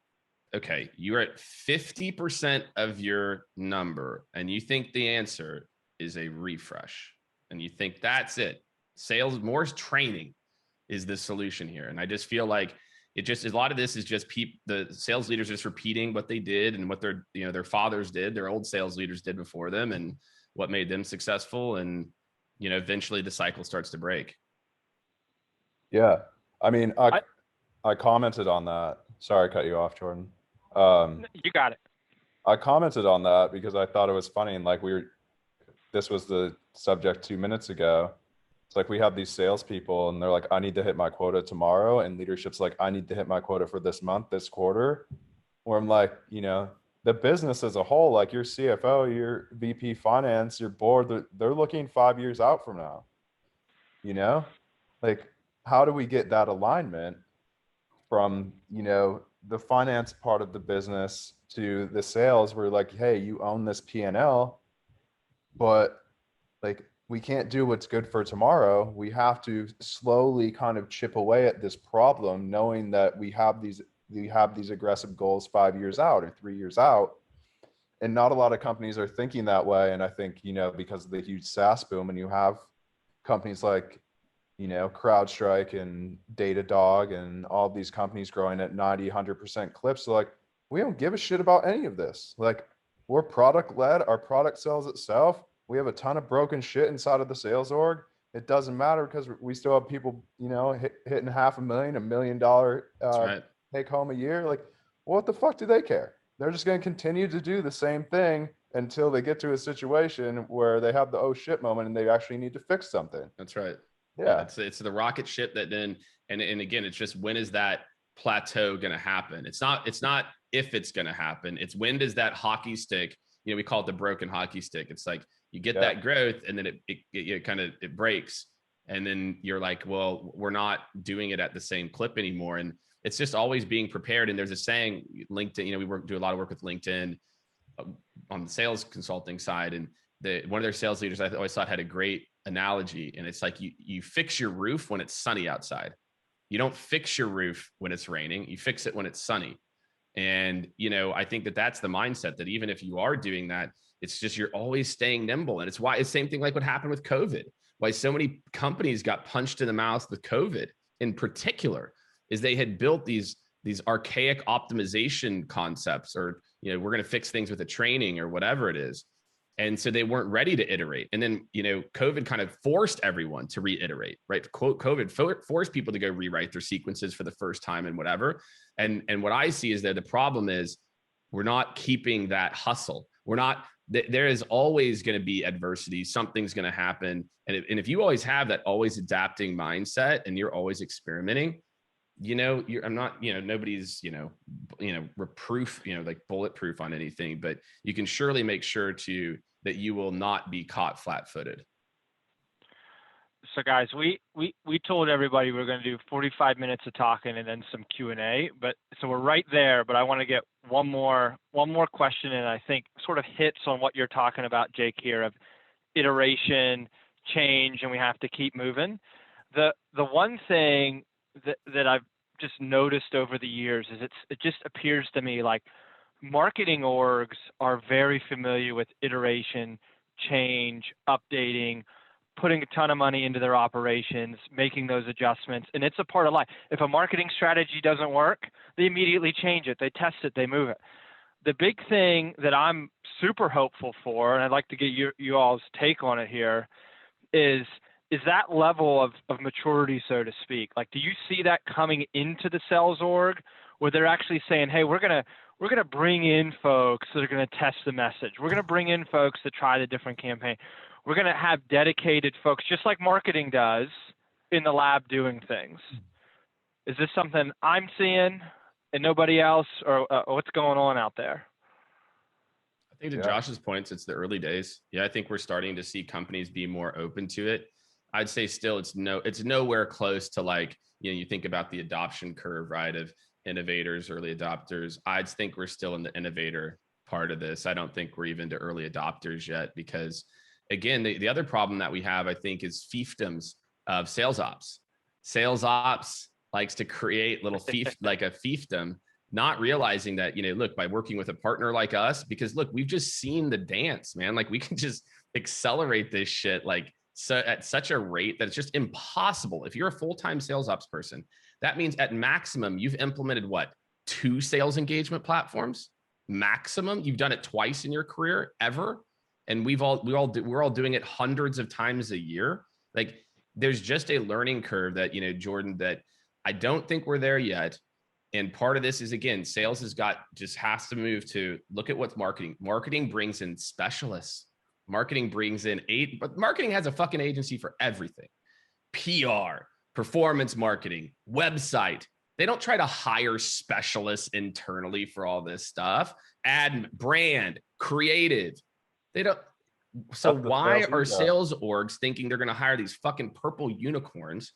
okay, you're at 50% of your number and you think the answer is a refresh and you think that's it. Sales, more training is the solution here. And I just feel like a lot of this is just the sales leaders just repeating what they did and what their fathers did, their old sales leaders did before them, and what made them successful. And, you know, eventually the cycle starts to break. Yeah. I mean, I commented on that. Sorry, I cut you off, Jordan. You got it. I commented on that because I thought it was funny. And like this was the subject 2 minutes ago. It's like we have these salespeople and they're like, I need to hit my quota tomorrow. And leadership's like, I need to hit my quota for this month, this quarter. Where I'm like, you know, the business as a whole, like your CFO, your VP finance, your board, they're looking 5 years out from now. You know, like, how do we get that alignment from, you know, the finance part of the business to the sales? We're like, hey, you own this P&L, but like, we can't do what's good for tomorrow. We have to slowly kind of chip away at this problem, knowing that we have these aggressive goals 5 years out or 3 years out. And not a lot of companies are thinking that way. And I think, you know, because of the huge SaaS boom, and you have companies like, you know, CrowdStrike and Datadog and all these companies growing at 90, 100% clips. So like, we don't give a shit about any of this. Like, we're product led. Our product sells itself. We have a ton of broken shit inside of the sales org. It doesn't matter because we still have people, you know, hitting $500,000, $1 million take home a year. Like, what the fuck do they care? They're just going to continue to do the same thing until they get to a situation where they have the oh shit moment and they actually need to fix something. That's right. Yeah. It's the rocket ship that then, and again, it's just, when is that plateau going to happen? It's not if it's going to happen. It's when does that hockey stick, you know, we call it the broken hockey stick. It's like, you get that growth and then it breaks. And then you're like, well, we're not doing it at the same clip anymore. And it's just always being prepared. And there's a saying, LinkedIn, you know, we do a lot of work with LinkedIn on the sales consulting side. And one of their sales leaders, I always thought, had a great analogy. And it's like, you fix your roof when it's sunny outside. You don't fix your roof when it's raining. You fix it when it's sunny. And, you know, I think that that's the mindset, that even if you are doing that, it's just, you're always staying nimble. And it's why it's the same thing like what happened with COVID, why so many companies got punched in the mouth with COVID in particular, is they had built these archaic optimization concepts, or, you know, we're going to fix things with a training or whatever it is. And so they weren't ready to iterate. And then, you know, COVID kind of forced everyone to reiterate, right? Quote, COVID forced people to go rewrite their sequences for the first time and whatever. And what I see is that the problem is we're not keeping that hustle. There is always going to be adversity. Something's going to happen. And if you always have that always adapting mindset and you're always experimenting, you know, nobody's, reproof, like bulletproof on anything, but you can surely make sure that you will not be caught flat-footed. So guys, we told everybody we're going to do 45 minutes of talking and then some Q&A, so we're right there, but I want to get one more question, and I think sort of hits on what you're talking about, Jake, here, of iteration, change, and we have to keep moving. The one thing that I've just noticed over the years is it just appears to me like marketing orgs are very familiar with iteration, change, updating, putting a ton of money into their operations, making those adjustments, and it's a part of life. If a marketing strategy doesn't work, they immediately change it, they test it, they move it. The big thing that I'm super hopeful for, and I'd like to get you all's take on it here, is that level of maturity, so to speak. Like, do you see that coming into the sales org, where they're actually saying, hey, we're gonna bring in folks that are gonna test the message. We're gonna bring in folks that try the different campaign. We're going to have dedicated folks, just like marketing does, in the lab doing things. Is this something I'm seeing and nobody else, or what's going on out there? I think to Josh's points, it's the early days. Yeah, I think we're starting to see companies be more open to it. I'd say still it's nowhere close to, like, you think about the adoption curve, right, of innovators, early adopters. I'd think we're still in the innovator part of this. I don't think we're even to early adopters yet, because again, the other problem that we have, I think, is fiefdoms of sales ops. Sales ops likes to create little like a fiefdom, not realizing that, look, by working with a partner like us, because look, we've just seen the dance, man. Like, we can just accelerate this shit at such a rate that it's just impossible. If you're a full-time sales ops person, that means at maximum you've implemented 2 sales engagement platforms? Maximum. You've done it twice in your career ever. And we're all doing it hundreds of times a year. Like, there's just a learning curve that, Jordan, that I don't think we're there yet. And part of this is, again, sales has to move to look at what's marketing. Marketing brings in specialists. Marketing brings in but marketing has a fucking agency for everything. PR, performance marketing, website. They don't try to hire specialists internally for all this stuff. Ad, brand, creative. They don't. So why are sales orgs thinking they're going to hire these fucking purple unicorns,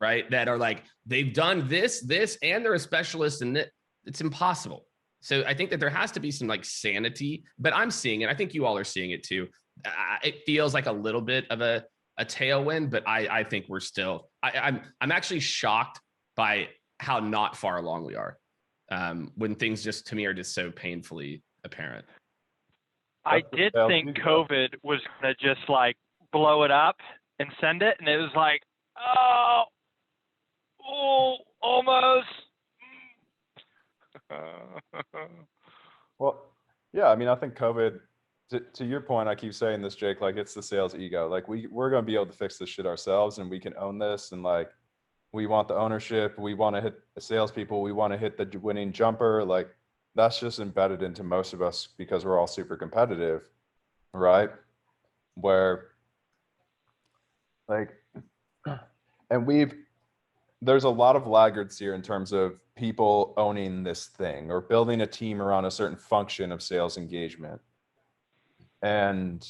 right? That are like, they've done this, and they're a specialist in it. It's impossible. So I think that there has to be some like sanity, but I'm seeing it. I think you all are seeing it too. It feels like a little bit of a tailwind, but I think we're still, I'm actually shocked by how not far along we are when things just, to me, are just so painfully apparent. I did think COVID was going to just like blow it up and send it. And it was like, oh, almost. Well, yeah, I mean, I think COVID, to your point, I keep saying this, Jake, like it's the sales ego. Like we're going to be able to fix this shit ourselves and we can own this. And like, we want the ownership. We want to hit the salespeople. We want to hit the winning jumper. Like that's just embedded into most of us because we're all super competitive, right? Where like, and there's a lot of laggards here in terms of people owning this thing or building a team around a certain function of sales engagement. And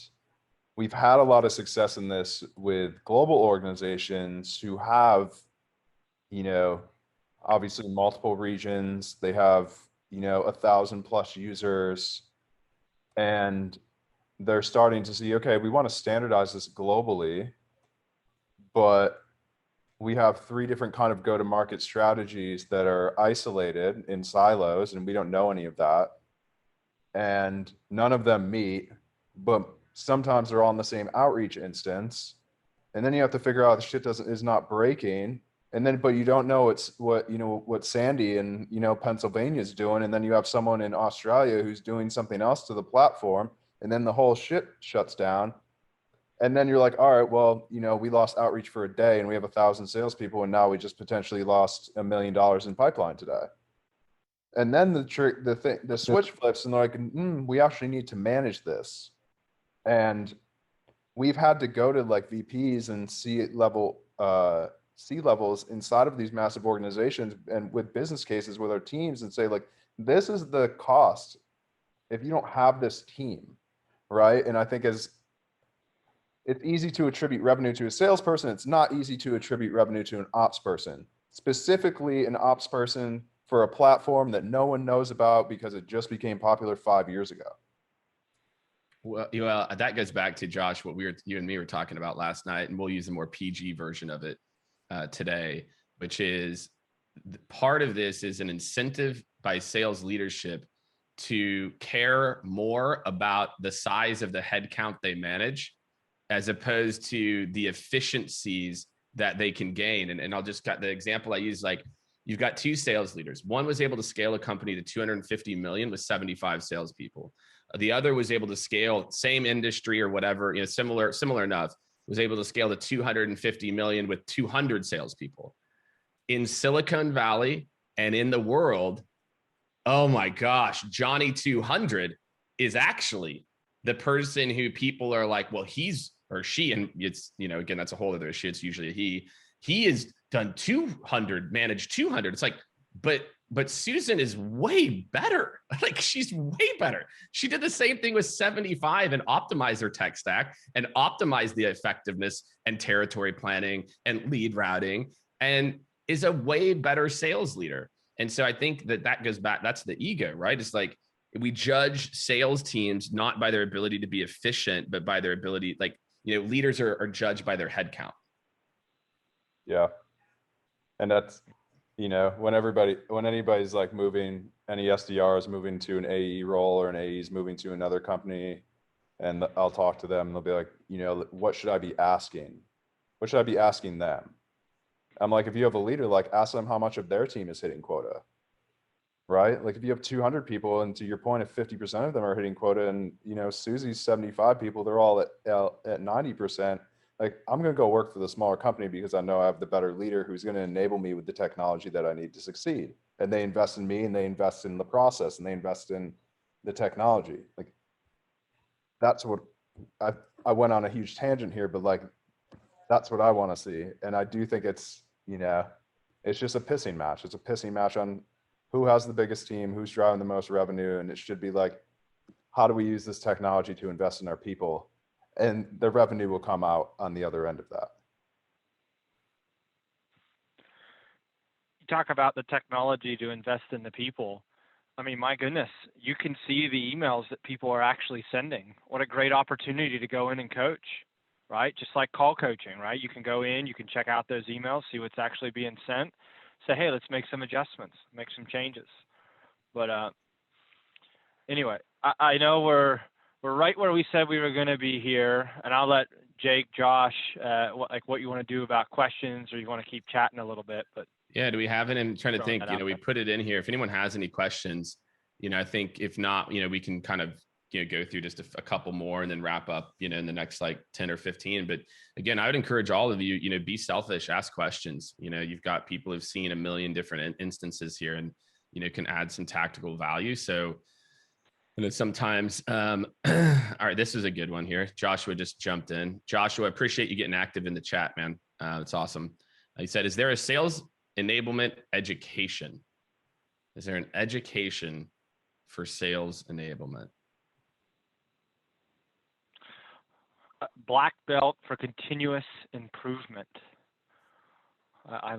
we've had a lot of success in this with global organizations who have, you know, obviously multiple regions. They have, you know, 1,000+ users, and they're starting to see, okay, we want to standardize this globally, but we have 3 different kind of go-to-market strategies that are isolated in silos, and we don't know any of that. And none of them meet, but sometimes they're all in the same outreach instance. And then you have to figure out the shit is not breaking. And then, but you don't know what Sandy in, you know, Pennsylvania is doing. And then you have someone in Australia who's doing something else to the platform. And then the whole shit shuts down. And then you're like, all right, well, you know, we lost outreach for a day and we have 1,000 salespeople. And now we just potentially lost $1 million in pipeline today. And then the switch flips and they're like, we actually need to manage this. And we've had to go to like VPs and C-levels inside of these massive organizations and with business cases with our teams and say like, this is the cost if you don't have this team, right? And I think it's easy to attribute revenue to a salesperson. It's not easy to attribute revenue to an ops person, specifically an ops person for a platform that no one knows about because it just became popular 5 years ago. Well, that goes back to Josh, what you and me were talking about last night, and we'll use a more PG version of it today, which is part of this is an incentive by sales leadership to care more about the size of the headcount they manage as opposed to the efficiencies that they can gain. And I'll just got the example I use, like you've got 2 sales leaders. One was able to scale a company to 250 million with 75 salespeople. The other was able to scale, same industry or whatever, you know, similar enough, was able to scale to 250 million with 200 salespeople. In Silicon Valley and in the world, oh my gosh, Johnny 200 is actually the person who people are like, well, he's or she, and it's, you know, again, that's a whole other issue. It's usually he has done 200, managed 200. It's like, but Susan is way better. Like she's way better. She did the same thing with 75 and optimized her tech stack and optimized the effectiveness and territory planning and lead routing and is a way better sales leader. And so I think that goes back, that's the ego, right? It's like we judge sales teams not by their ability to be efficient, but by their ability, like, you know, leaders are judged by their headcount. Yeah. And that's, you know, when anybody's like moving, any SDR is moving to an AE role or an AE is moving to another company, and I'll talk to them and they'll be like, you know, what should I be asking? What should I be asking them? I'm like, if you have a leader, like ask them how much of their team is hitting quota, right? Like if you have 200 people and to your point, if 50% of them are hitting quota and, you know, Susie's 75 people, they're all at 90%. Like I'm going to go work for the smaller company because I know I have the better leader who's going to enable me with the technology that I need to succeed. And they invest in me and they invest in the process and they invest in the technology. Like that's what I went on a huge tangent here, but like, that's what I want to see. And I do think it's, it's just a pissing match. It's a pissing match on who has the biggest team, who's driving the most revenue. And it should be like, how do we use this technology to invest in our people? And the revenue will come out on the other end of that. You talk about the technology to invest in the people. I mean, my goodness, you can see the emails that people are actually sending. What a great opportunity to go in and coach, right? Just like call coaching, right? You can go in, you can check out those emails, see what's actually being sent, say, hey, let's make some adjustments, make some changes. But anyway, I know we're right where we said we were going to be here, and I'll let Jake, Josh, what you want to do about questions, or you want to keep chatting a little bit. But yeah, do we have it? I'm trying to think. We put it in here. If anyone has any questions, I think if not, we can kind of go through just a couple more and then wrap up, in the next like 10 or 15. But again, I would encourage all of you, be selfish, ask questions. You've got people who've seen a million different instances here, and can add some tactical value. So. And then sometimes, all right, this is a good one here. Joshua just jumped in. Joshua, I appreciate you getting active in the chat, man. It's awesome. He said, is there a sales enablement education? Is there an education for sales enablement? Black belt for continuous improvement. I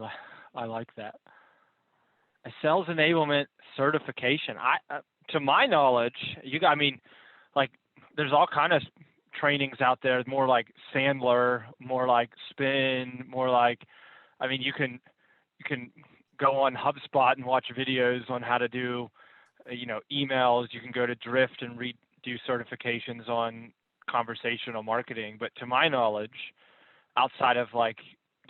like that. A sales enablement certification. To my knowledge, there's all kind of trainings out there, more like Sandler, more like Spin, more like, you can go on HubSpot and watch videos on how to do, emails. You can go to Drift and do certifications on conversational marketing. But to my knowledge, outside of like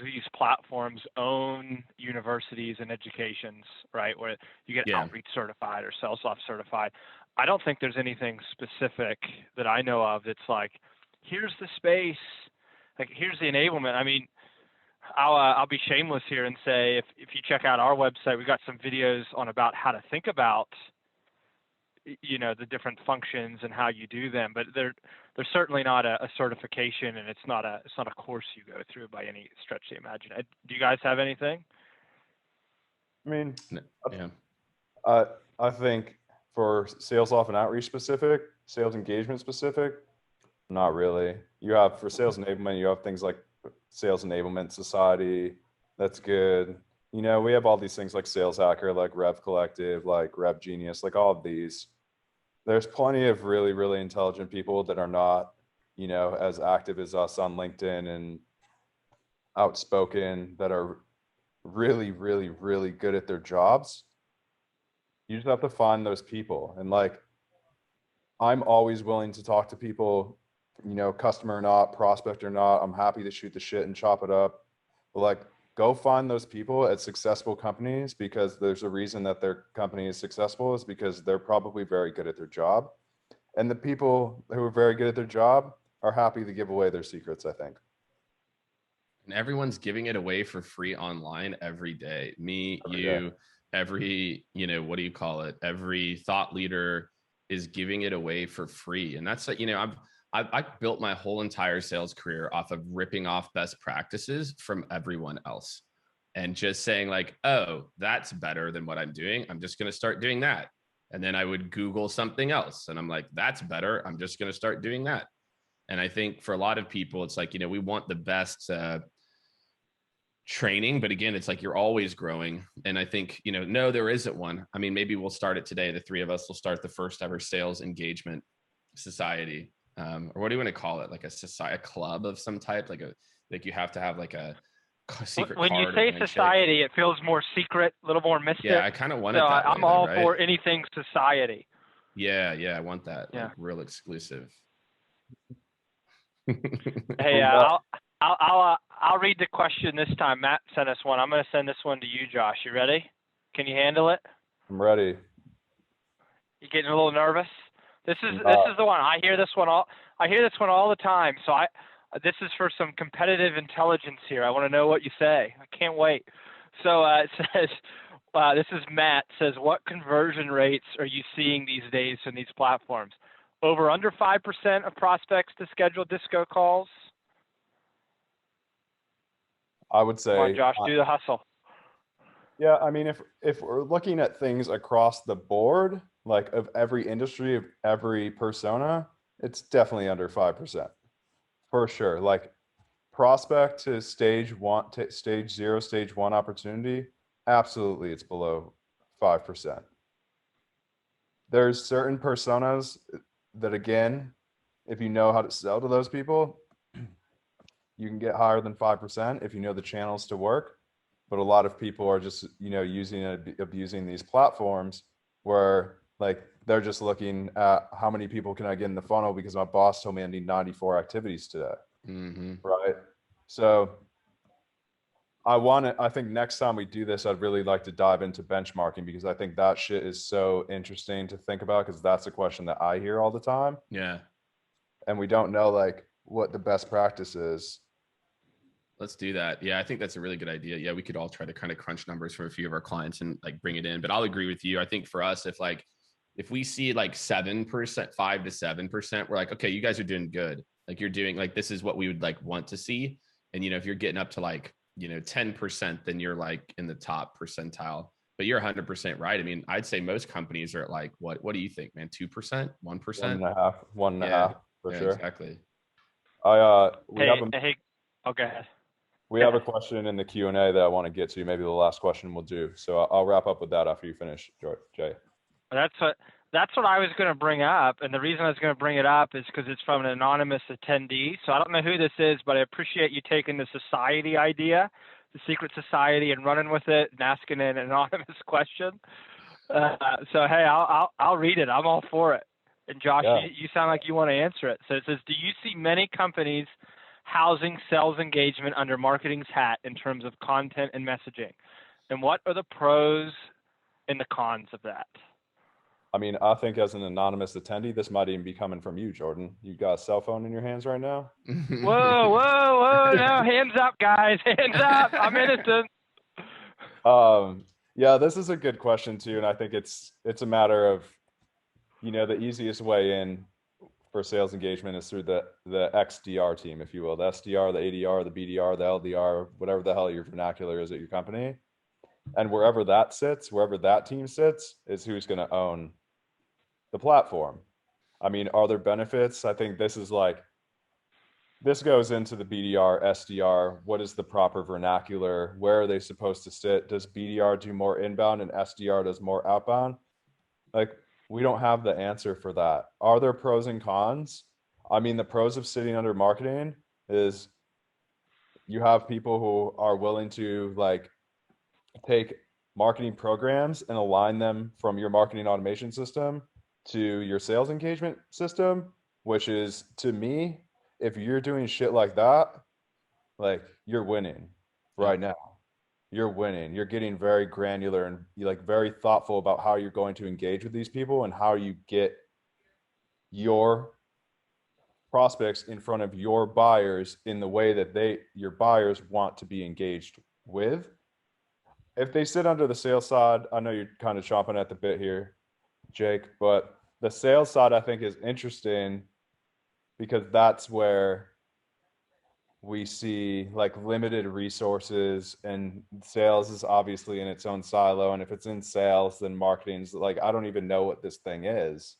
these platforms own universities and educations, right, where you get Outreach certified or Salesloft certified, I don't think there's anything specific that I know of that's like, here's the space, like here's the enablement. I'll be shameless here and say, if you check out our website, we've got some videos on about how to think about the different functions and how you do them, but they're certainly not a certification, and it's not a course you go through by any stretch of the imagination. Do you guys have anything? I think for Salesloft and Outreach specific, sales engagement specific, not really. You have for sales enablement, you have things like Sales Enablement Society. That's good. We have all these things like Sales Hacker, like Rev Collective, like Rev Genius, like all of these. There's plenty of really, really intelligent people that are not, as active as us on LinkedIn and outspoken, that are really, really, really good at their jobs. You just have to find those people. And like, I'm always willing to talk to people, customer or not, prospect or not. I'm happy to shoot the shit and chop it up. But like, go find those people at successful companies, because there's a reason that their company is successful, is because they're probably very good at their job. And the people who are very good at their job are happy to give away their secrets, I think. And everyone's giving it away for free online every day. Every, what do you call it? Every thought leader is giving it away for free. And that's like, I've built my whole entire sales career off of ripping off best practices from everyone else and just saying like, oh, that's better than what I'm doing. I'm just going to start doing that. And then I would Google something else and I'm like, that's better. I'm just going to start doing that. And I think for a lot of people, it's like, we want the best training, but again, it's like, you're always growing. And I think, no, there isn't one. Maybe we'll start it today. The three of us will start the first ever sales engagement society. Or what do you want to call it? Like a society, a club of some type, like you have to have like a secret when card. You say society, it feels more secret, a little more mystic. Yeah, I kind of want it so that I'm way, all right? for anything society. Yeah, I want that. Yeah. Like real exclusive. Hey, I'll read the question this time. Matt sent us one. I'm going to send this one to you, Josh. You ready? Can you handle it? I'm ready. You getting a little nervous? This is the one. I hear this one all the time. So this is for some competitive intelligence here. I want to know what you say. I can't wait. So it says, this is Matt, says, what conversion rates are you seeing these days from these platforms? over under 5% of prospects to schedule disco calls? I would say, Come on, Josh, do the hustle. yeah, I mean, if we're looking at things across the board, like of every industry, of every persona, it's definitely under 5%. For sure. Like prospect to stage 1 to stage 0, stage 1 opportunity, absolutely it's below 5%. There's certain personas that, again, if you know how to sell to those people, you can get higher than 5% if you know the channels to work. But a lot of people are just, using and abusing these platforms where like they're just looking at how many people can I get in the funnel because my boss told me I need 94 activities today. Right. So I think next time we do this, I'd really like to dive into benchmarking, because I think that shit is so interesting to think about, because that's a question that I hear all the time. Yeah. And we don't know like what the best practice is. Let's do that. Yeah, I think that's a really good idea. Yeah, we could all try to kind of crunch numbers for a few of our clients and like bring it in. But I'll agree with you. I think for us, if we see like 7%, 5 to 7%, we're like, okay, you guys are doing good. Like you're doing like, this is what we would like want to see. And, if you're getting up to like, 10%, then you're like in the top percentile. But you're 100% right. I mean, I'd say most companies are at like, what do you think, man? 2%, 1%? 1.5% for sure. Exactly. Okay. We have a question in the Q&A that I want to get to. Maybe the last question we'll do. So I'll wrap up with that after you finish, Jay. That's what I was going to bring up. And the reason I was going to bring it up is because it's from an anonymous attendee. So I don't know who this is, but I appreciate you taking the society idea, the secret society, and running with it and asking an anonymous question. So, hey, I'll read it. I'm all for it. And Josh, yeah. you sound like you want to answer it. So it says, do you see many companies housing sales engagement under marketing's hat in terms of content and messaging? And what are the pros and the cons of that? I mean, I think as an anonymous attendee, this might even be coming from you, Jordan. You got a cell phone in your hands right now? Whoa. No, hands up, guys. Hands up. I'm innocent. Yeah, this is a good question too. And I think it's a matter of, the easiest way in for sales engagement is through the XDR team, if you will, the SDR, the ADR, the BDR, the LDR, whatever the hell your vernacular is at your company. And wherever that team sits is who's going to own the platform. I mean, are there benefits? I think this goes into the BDR, SDR. What is the proper vernacular? Where are they supposed to sit? Does BDR do more inbound and SDR does more outbound? Like, we don't have the answer for that. Are there pros and cons? I mean, the pros of sitting under marketing is you have people who are willing to like take marketing programs and align them from your marketing automation system to your sales engagement system, which is, to me, if you're doing shit like that, like you're winning right now. You're winning. You're getting very granular and like very thoughtful about how you're going to engage with these people and how you get your prospects in front of your buyers in the way that your buyers want to be engaged with. If they sit under the sales side, I know you're kind of chomping at the bit here, Jake, but the sales side I think is interesting because that's where we see like limited resources, and sales is obviously in its own silo. And if it's in sales, then marketing's like, I don't even know what this thing is,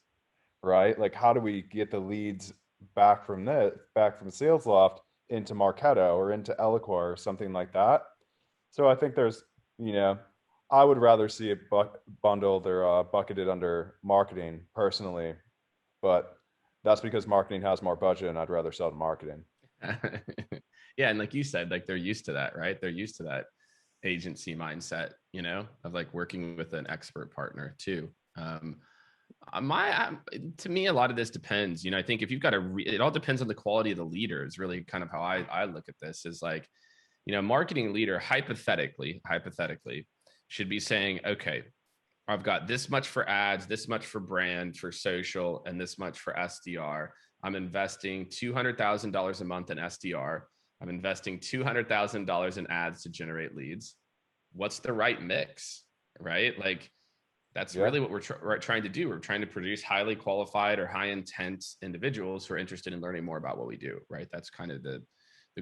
right? Like, how do we get the leads back from Salesloft into Marketo or into Eloquor or something like that? So I think there's, I would rather see it bundled or bucketed under marketing personally, but that's because marketing has more budget and I'd rather sell to marketing. Yeah. And like you said, like they're used to that, right? They're used to that agency mindset, of like working with an expert partner too. To me, a lot of this depends, I think if you've got it all depends on the quality of the leader is really kind of how I look at this is like, marketing leader hypothetically should be saying, okay, I've got this much for ads, this much for brand, for social, and this much for SDR. I'm investing $200,000 a month in SDR. I'm investing $200,000 in ads to generate leads. What's the right mix, right? Like That's really what we're trying to do. We're trying to produce highly qualified or high intent individuals who are interested in learning more about what we do, right? That's kind of the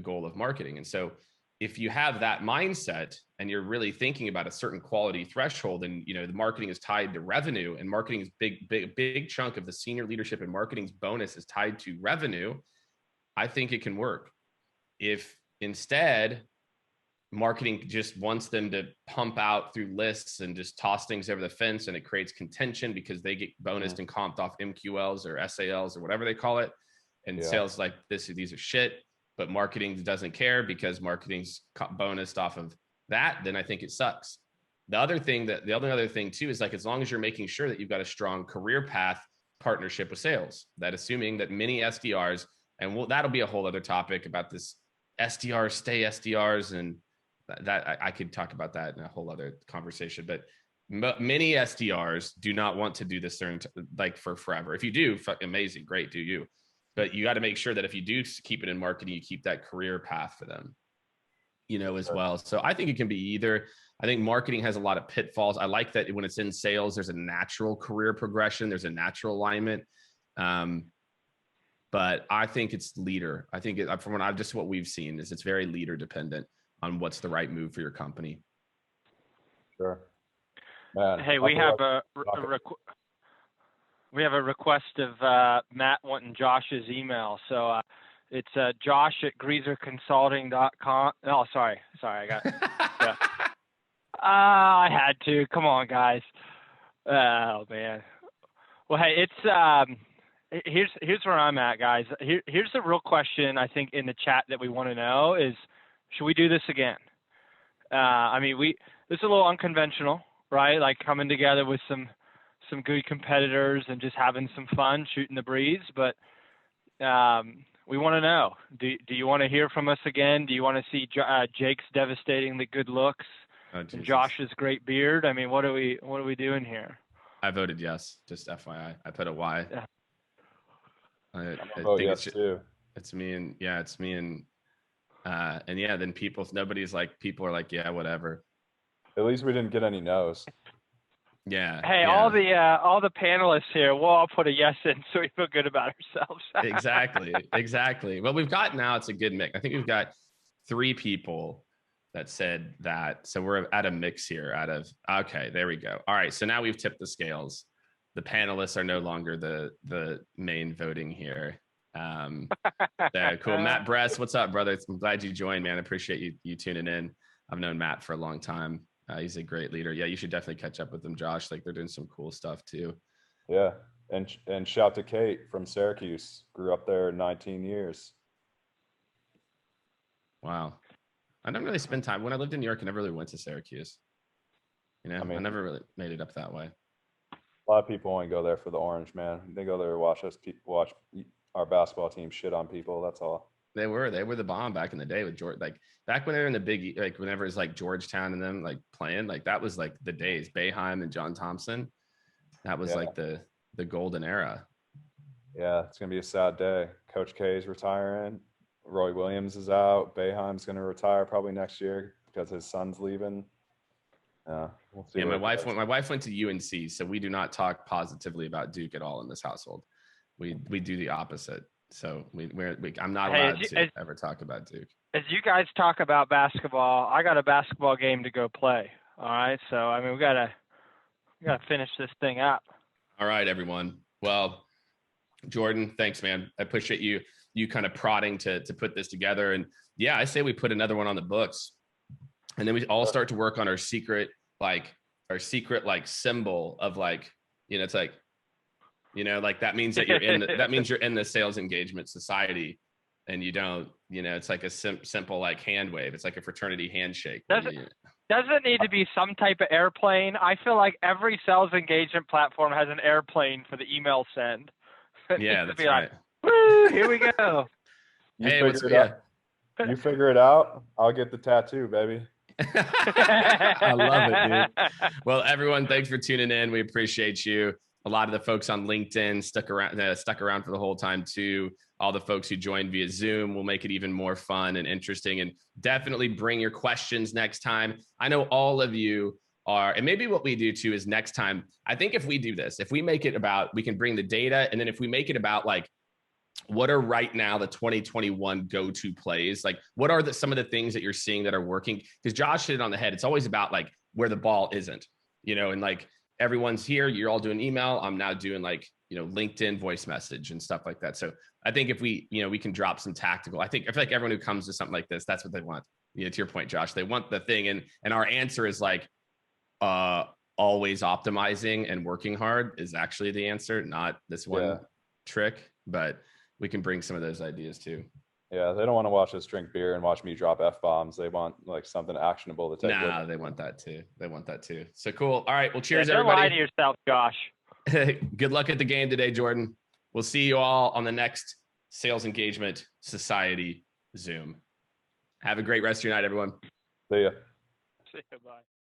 goal of marketing. And so if you have that mindset and you're really thinking about a certain quality threshold, and the marketing is tied to revenue, and marketing is big chunk of the senior leadership and marketing's bonus is tied to revenue, I think it can work. If instead marketing just wants them to pump out through lists and just toss things over the fence, and it creates contention because they get bonused and comped off MQLs or SALs or whatever they call it, and sales like these are shit, but marketing doesn't care because marketing's bonused off of that, then I think it sucks. The other thing too is, like, as long as you're making sure that you've got a strong career path partnership with sales, that assuming that many SDRs, and that'll be a whole other topic about this SDRs stay SDRs, and that I could talk about that in a whole other conversation, but many SDRs do not want to do this like for forever. If you do, amazing, great, do you. But you got to make sure that if you do keep it in marketing, you keep that career path for them, as well. So I think it can be either. I think marketing has a lot of pitfalls. I like that when it's in sales, there's a natural career progression. There's a natural alignment. But I think it's leader. I think from what we've seen is it's very leader dependent on what's the right move for your company. Sure. Man, hey, we have a request of Matt wanting Josh's email. So it's josh@greaserconsulting.com. Oh, sorry. I got yeah. I had to. Come on, guys. Oh, man. Well, hey, it's here's where I'm at, guys. Here's the real question I think in the chat that we want to know is, should we do this again? I mean, this is a little unconventional, right? Like coming together with some good competitors and just having some fun, shooting the breeze. But we want to know, do you want to hear from us again? Do you want to see Jake's devastatingly good looks and Josh's great beard? I mean, what are we doing here? I voted yes, just FYI. I put a Y. Yeah. I think yes too. It's me and then people are like, yeah, whatever. At least we didn't get any no's. Yeah. Hey, all the panelists here, we'll all put a yes in so we feel good about ourselves. Exactly. Well, we've got now, it's a good mix. I think we've got 3 people that said that. So we're at a mix here okay, there we go. All right. So now we've tipped the scales. The panelists are no longer the main voting here. Cool. Matt Bress, what's up, brother? I'm glad you joined, man. I appreciate you tuning in. I've known Matt for a long time. He's a great leader. Yeah, you should definitely catch up with them, Josh. Like, they're doing some cool stuff too. Yeah, and shout to Kate from Syracuse. Grew up there 19 years. Wow. I don't really spend time. When I lived in New York, I never really went to Syracuse. I never really made it up that way. A lot of people only go there for the orange, man. They go there to watch our basketball team shit on people. That's all. They were the bomb back in the day with George. Like back when they were in the big, like whenever it's like Georgetown and them like playing, like that was like the days. Boeheim and John Thompson. That was like the golden era. Yeah, it's gonna be a sad day. Coach K is retiring. Roy Williams is out. Boeheim's gonna retire probably next year because his son's leaving. We'll see. Yeah, my wife went to UNC, so we do not talk positively about Duke at all in this household. We do the opposite. So I'm not allowed to ever talk about Duke. As you guys talk about basketball, I got a basketball game to go play. All right, so I mean we gotta finish this thing up. All right, everyone. Well, Jordan, thanks, man. I appreciate you kind of prodding to put this together. And yeah, I say we put another one on the books, and then we all start to work on our secret symbol of like, it's like, like that means that you're in the sales engagement society, and you don't, it's like a simple like hand wave. It's like a fraternity handshake. Doesn't need to be some type of airplane. I feel like every sales engagement platform has an airplane for the email send. Yeah, that's right. Like, woo, here we go. You figure it out. I'll get the tattoo, baby. I love it, dude. Well, everyone, thanks for tuning in. We appreciate you. A lot of the folks on LinkedIn stuck around for the whole time too. All the folks who joined via Zoom will make it even more fun and interesting. And definitely bring your questions next time. I know all of you are, and maybe what we do too is next time, I think if we do this, if we make it about, we can bring the data, and then if we make it about like, what are right now the 2021 go-to plays? Like, what are some of the things that you're seeing that are working? Because Josh hit it on the head. It's always about like where the ball isn't, and like everyone's here, you're all doing email. I'm now doing like, LinkedIn voice message and stuff like that. So I think if we, we can drop some tactical, I feel like everyone who comes to something like this, that's what they want. To your point, Josh, they want the thing. And our answer is like, always optimizing and working hard is actually the answer, not this one trick, but we can bring some of those ideas too. Yeah, they don't want to watch us drink beer and watch me drop F-bombs. They want like something actionable to take. Nah, they want that too. So cool. All right. Well, cheers, don't everybody. Lie to yourself, Josh. Good luck at the game today, Jordan. We'll see you all on the next Sales Engagement Society Zoom. Have a great rest of your night, everyone. See ya. See ya, bye.